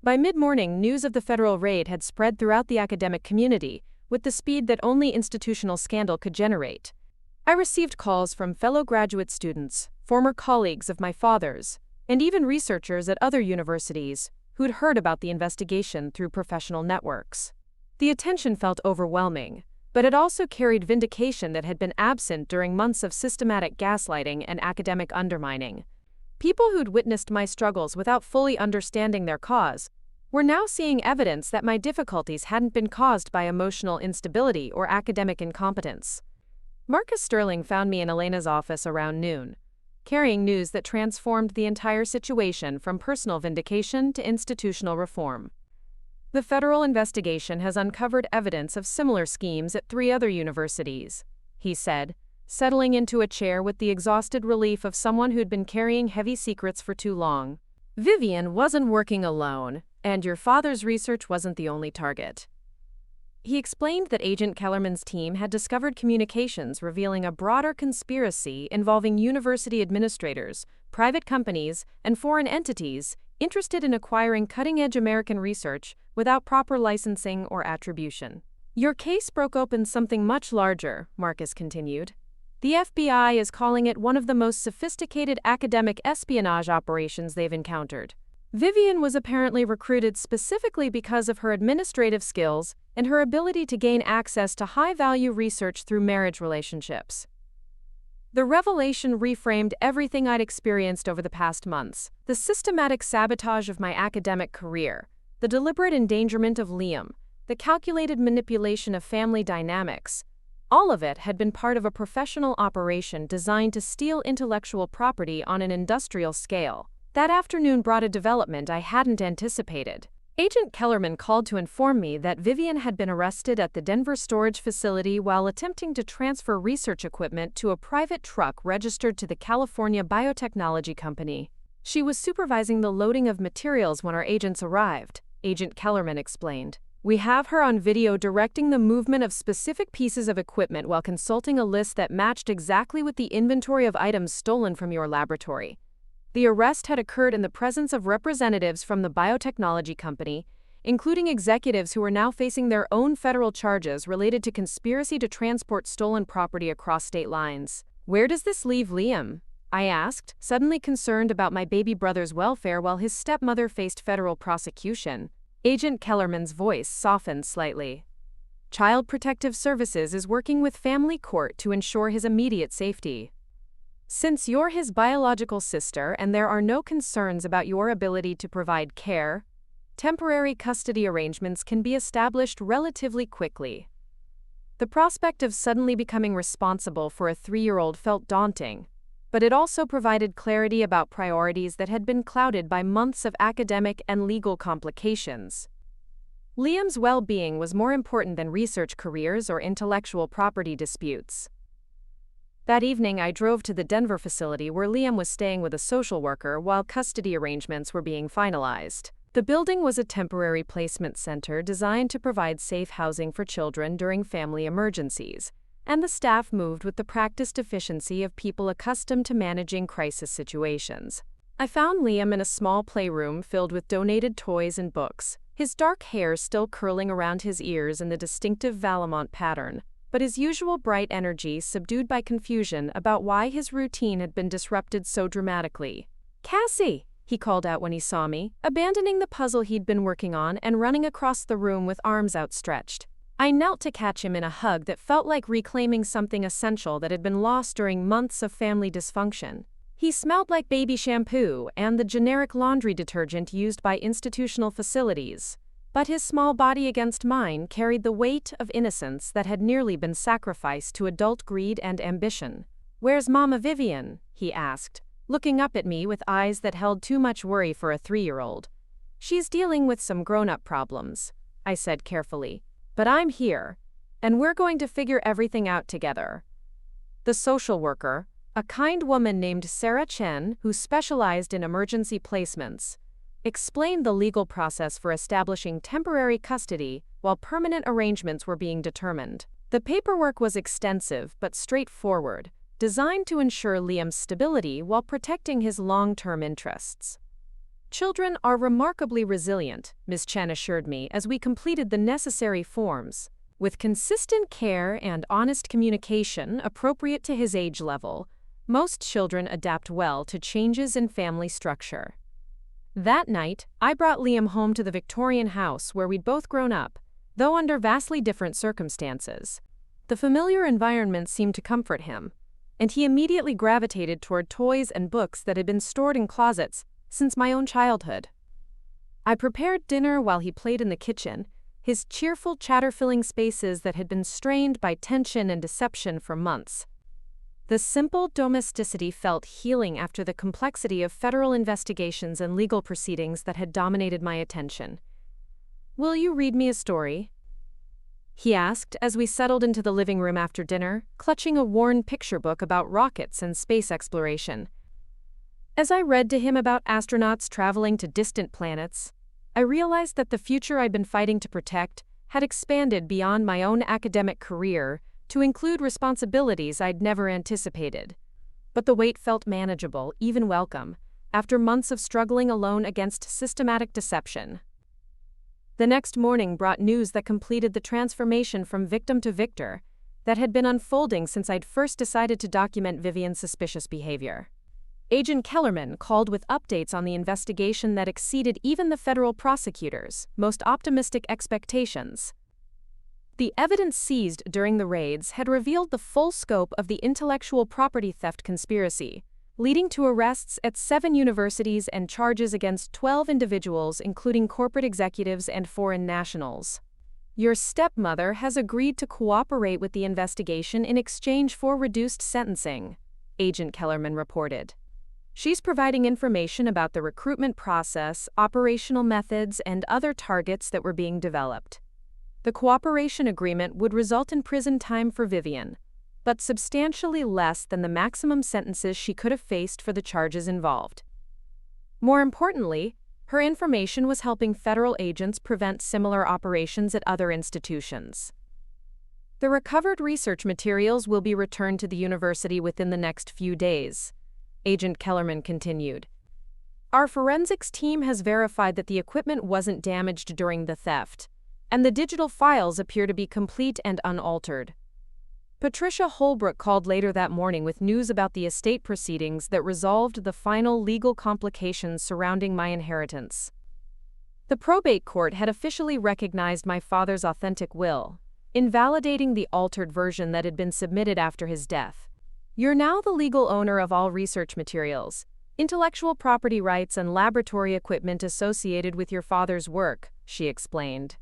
By mid-morning, news of the federal raid had spread throughout the academic community, with the speed that only institutional scandal could generate. I received calls from fellow graduate students, former colleagues of my father's, and even researchers at other universities who'd heard about the investigation through professional networks. The attention felt overwhelming, but it also carried vindication that had been absent during months of systematic gaslighting and academic undermining. People who'd witnessed my struggles without fully understanding their cause were now seeing evidence that my difficulties hadn't been caused by emotional instability or academic incompetence. Marcus Sterling found me in Elena's office around noon, carrying news that transformed the entire situation from personal vindication to institutional reform. "The federal investigation has uncovered evidence of similar schemes at 3 other universities," he said, settling into a chair with the exhausted relief of someone who'd been carrying heavy secrets for too long. "Vivian wasn't working alone, and your father's research wasn't the only target." He explained that Agent Kellerman's team had discovered communications revealing a broader conspiracy involving university administrators, private companies, and foreign entities interested in acquiring cutting-edge American research without proper licensing or attribution. "Your case broke open something much larger," Marcus continued. "The FBI is calling it one of the most sophisticated academic espionage operations they've encountered. Vivian was apparently recruited specifically because of her administrative skills and her ability to gain access to high-value research through marriage relationships." The revelation reframed everything I'd experienced over the past months: the systematic sabotage of my academic career, the deliberate endangerment of Liam, the calculated manipulation of family dynamics. All of it had been part of a professional operation designed to steal intellectual property on an industrial scale. That afternoon brought a development I hadn't anticipated. Agent Kellerman called to inform me that Vivian had been arrested at the Denver storage facility while attempting to transfer research equipment to a private truck registered to the California Biotechnology Company. "She was supervising the loading of materials when our agents arrived," Agent Kellerman explained. "We have her on video directing the movement of specific pieces of equipment while consulting a list that matched exactly with the inventory of items stolen from your laboratory." The arrest had occurred in the presence of representatives from the biotechnology company, including executives who were now facing their own federal charges related to conspiracy to transport stolen property across state lines. "Where does this leave Liam?" I asked, suddenly concerned about my baby brother's welfare while his stepmother faced federal prosecution. Agent Kellerman's voice softened slightly. "Child Protective Services is working with family court to ensure his immediate safety. Since you're his biological sister and there are no concerns about your ability to provide care, temporary custody arrangements can be established relatively quickly." The prospect of suddenly becoming responsible for a 3-year-old felt daunting, but it also provided clarity about priorities that had been clouded by months of academic and legal complications. Liam's well-being was more important than research careers or intellectual property disputes. That evening, I drove to the Denver facility where Liam was staying with a social worker while custody arrangements were being finalized. The building was a temporary placement center designed to provide safe housing for children during family emergencies, and the staff moved with the practiced efficiency of people accustomed to managing crisis situations. I found Liam in a small playroom filled with donated toys and books, his dark hair still curling around his ears in the distinctive Valemont pattern, but his usual bright energy subdued by confusion about why his routine had been disrupted so dramatically. "Cassie!" he called out when he saw me, abandoning the puzzle he'd been working on and running across the room with arms outstretched. I knelt to catch him in a hug that felt like reclaiming something essential that had been lost during months of family dysfunction. He smelled like baby shampoo and the generic laundry detergent used by institutional facilities, but his small body against mine carried the weight of innocence that had nearly been sacrificed to adult greed and ambition. "Where's Mama Vivian?" he asked, looking up at me with eyes that held too much worry for a 3-year-old. "She's dealing with some grown-up problems," I said carefully, "but I'm here, and we're going to figure everything out together." The social worker, a kind woman named Sarah Chen, who specialized in emergency placements, explained the legal process for establishing temporary custody while permanent arrangements were being determined. The paperwork was extensive but straightforward, designed to ensure Liam's stability while protecting his long-term interests. "Children are remarkably resilient," Ms. Chen assured me as we completed the necessary forms. "With consistent care and honest communication appropriate to his age level, most children adapt well to changes in family structure." That night, I brought Liam home to the Victorian house where we'd both grown up, though under vastly different circumstances. The familiar environment seemed to comfort him, and he immediately gravitated toward toys and books that had been stored in closets since my own childhood. I prepared dinner while he played in the kitchen, his cheerful chatter-filling spaces that had been strained by tension and deception for months. The simple domesticity felt healing after the complexity of federal investigations and legal proceedings that had dominated my attention. "Will you read me a story?" he asked as we settled into the living room after dinner, clutching a worn picture book about rockets and space exploration. As I read to him about astronauts traveling to distant planets, I realized that the future I'd been fighting to protect had expanded beyond my own academic career to include responsibilities I'd never anticipated. But the weight felt manageable, even welcome, after months of struggling alone against systematic deception. The next morning brought news that completed the transformation from victim to victor that had been unfolding since I'd first decided to document Vivian's suspicious behavior. Agent Kellerman called with updates on the investigation that exceeded even the federal prosecutor's most optimistic expectations. The evidence seized during the raids had revealed the full scope of the intellectual property theft conspiracy, leading to arrests at 7 universities and charges against 12 individuals, including corporate executives and foreign nationals. "Your stepmother has agreed to cooperate with the investigation in exchange for reduced sentencing," Agent Kellerman reported. "She's providing information about the recruitment process, operational methods, and other targets that were being developed. The cooperation agreement would result in prison time for Vivian, but substantially less than the maximum sentences she could have faced for the charges involved. More importantly, her information was helping federal agents prevent similar operations at other institutions. The recovered research materials will be returned to the university within the next few days," Agent Kellerman continued. "Our forensics team has verified that the equipment wasn't damaged during the theft, and the digital files appear to be complete and unaltered." Patricia Holbrook called later that morning with news about the estate proceedings that resolved the final legal complications surrounding my inheritance. The probate court had officially recognized my father's authentic will, invalidating the altered version that had been submitted after his death. "You're now the legal owner of all research materials, intellectual property rights, and laboratory equipment associated with your father's work," she explained.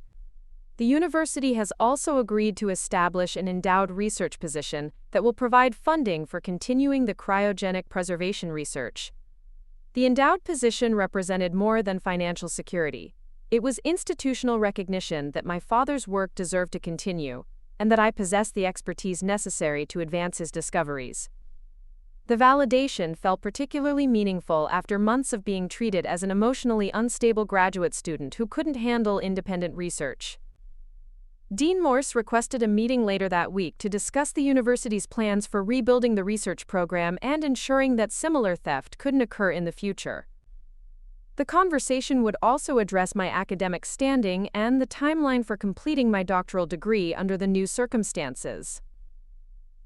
The university has also agreed to establish an endowed research position that will provide funding for continuing the cryogenic preservation research. The endowed position represented more than financial security. It was institutional recognition that my father's work deserved to continue, and that I possessed the expertise necessary to advance his discoveries. The validation felt particularly meaningful after months of being treated as an emotionally unstable graduate student who couldn't handle independent research. Dean Morse requested a meeting later that week to discuss the university's plans for rebuilding the research program and ensuring that similar theft couldn't occur in the future. The conversation would also address my academic standing and the timeline for completing my doctoral degree under the new circumstances.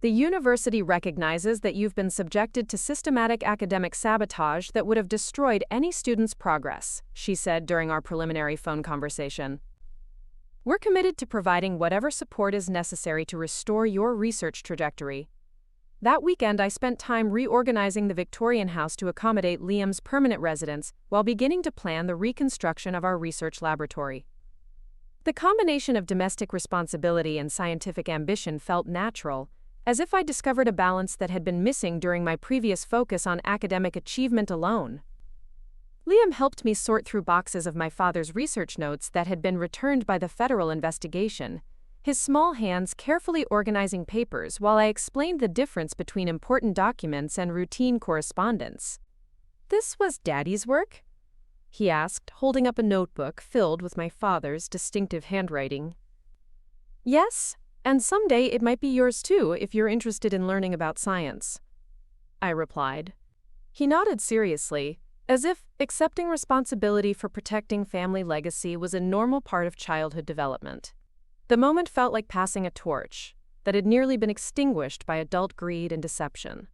The university recognizes that you've been subjected to systematic academic sabotage that would have destroyed any student's progress, she said during our preliminary phone conversation. We're committed to providing whatever support is necessary to restore your research trajectory. That weekend, I spent time reorganizing the Victorian house to accommodate Liam's permanent residence while beginning to plan the reconstruction of our research laboratory. The combination of domestic responsibility and scientific ambition felt natural, as if I discovered a balance that had been missing during my previous focus on academic achievement alone. Liam helped me sort through boxes of my father's research notes that had been returned by the federal investigation, his small hands carefully organizing papers while I explained the difference between important documents and routine correspondence. "This was Daddy's work?" he asked, holding up a notebook filled with my father's distinctive handwriting. "Yes, and someday it might be yours too if you're interested in learning about science," I replied. He nodded seriously, as if accepting responsibility for protecting family legacy was a normal part of childhood development. The moment felt like passing a torch that had nearly been extinguished by adult greed and deception.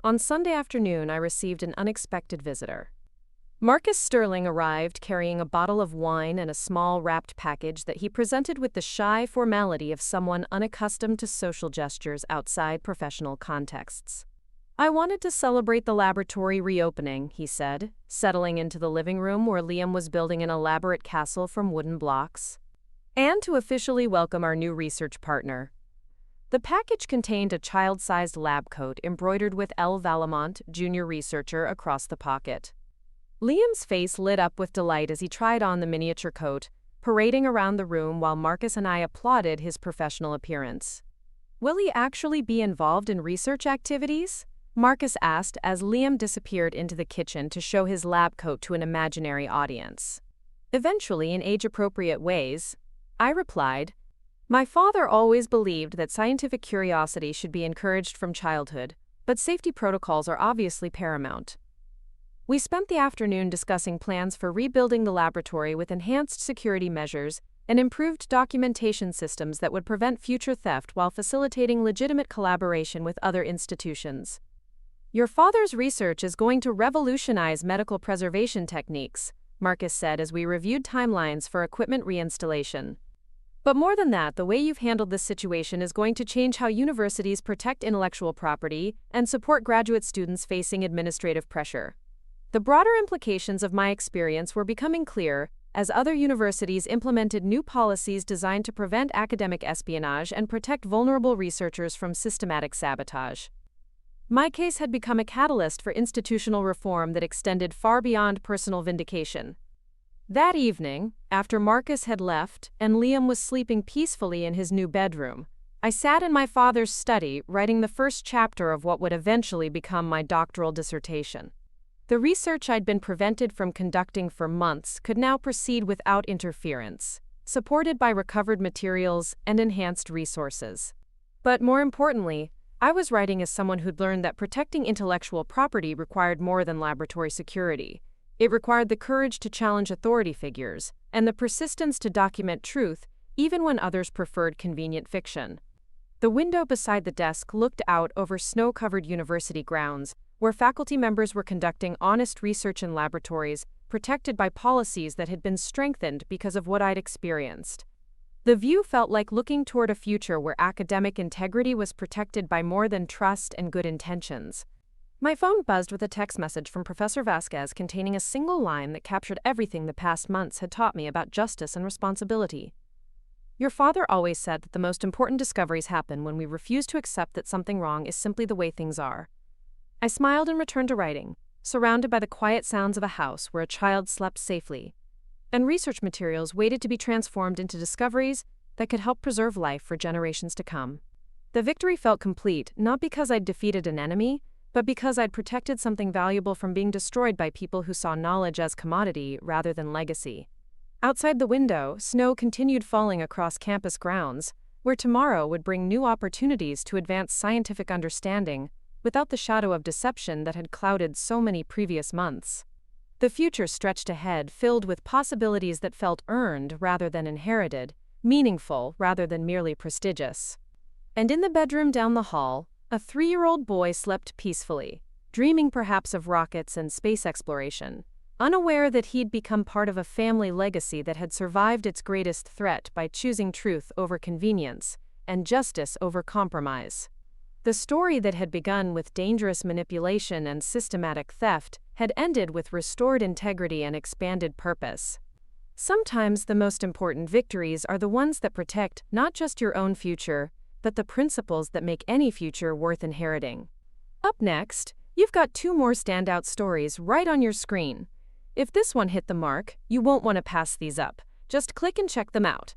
On Sunday afternoon, I received an unexpected visitor. Marcus Sterling arrived carrying a bottle of wine and a small wrapped package that he presented with the shy formality of someone unaccustomed to social gestures outside professional contexts. "I wanted to celebrate the laboratory reopening," he said, settling into the living room where Liam was building an elaborate castle from wooden blocks, "and to officially welcome our new research partner." The package contained a child-sized lab coat embroidered with L. Valemont, junior researcher, across the pocket. Liam's face lit up with delight as he tried on the miniature coat, parading around the room while Marcus and I applauded his professional appearance. "Will he actually be involved in research activities?" Marcus asked as Liam disappeared into the kitchen to show his lab coat to an imaginary audience. "Eventually, in age-appropriate ways," I replied. "My father always believed that scientific curiosity should be encouraged from childhood, but safety protocols are obviously paramount." We spent the afternoon discussing plans for rebuilding the laboratory with enhanced security measures and improved documentation systems that would prevent future theft while facilitating legitimate collaboration with other institutions. "Your father's research is going to revolutionize medical preservation techniques," Marcus said as we reviewed timelines for equipment reinstallation. "But more than that, the way you've handled this situation is going to change how universities protect intellectual property and support graduate students facing administrative pressure." The broader implications of my experience were becoming clear as other universities implemented new policies designed to prevent academic espionage and protect vulnerable researchers from systematic sabotage. My case had become a catalyst for institutional reform that extended far beyond personal vindication. That evening, after Marcus had left and Liam was sleeping peacefully in his new bedroom, I sat in my father's study writing the first chapter of what would eventually become my doctoral dissertation. The research I'd been prevented from conducting for months could now proceed without interference, supported by recovered materials and enhanced resources. But more importantly, I was writing as someone who'd learned that protecting intellectual property required more than laboratory security. It required the courage to challenge authority figures and the persistence to document truth even when others preferred convenient fiction. The window beside the desk looked out over snow-covered university grounds, where faculty members were conducting honest research in laboratories protected by policies that had been strengthened because of what I'd experienced. The view felt like looking toward a future where academic integrity was protected by more than trust and good intentions. My phone buzzed with a text message from Professor Vasquez containing a single line that captured everything the past months had taught me about justice and responsibility. "Your father always said that the most important discoveries happen when we refuse to accept that something wrong is simply the way things are." I smiled and returned to writing, surrounded by the quiet sounds of a house where a child slept safely, and research materials waited to be transformed into discoveries that could help preserve life for generations to come. The victory felt complete not because I'd defeated an enemy, but because I'd protected something valuable from being destroyed by people who saw knowledge as commodity rather than legacy. Outside the window, snow continued falling across campus grounds, where tomorrow would bring new opportunities to advance scientific understanding without the shadow of deception that had clouded so many previous months. The future stretched ahead, filled with possibilities that felt earned rather than inherited, meaningful rather than merely prestigious. And in the bedroom down the hall, a 3-year-old boy slept peacefully, dreaming perhaps of rockets and space exploration, unaware that he'd become part of a family legacy that had survived its greatest threat by choosing truth over convenience and justice over compromise. The story that had begun with dangerous manipulation and systematic theft had ended with restored integrity and expanded purpose. Sometimes the most important victories are the ones that protect not just your own future, but the principles that make any future worth inheriting. Up next, you've got 2 more standout stories right on your screen. If this one hit the mark, you won't want to pass these up. Just click and check them out.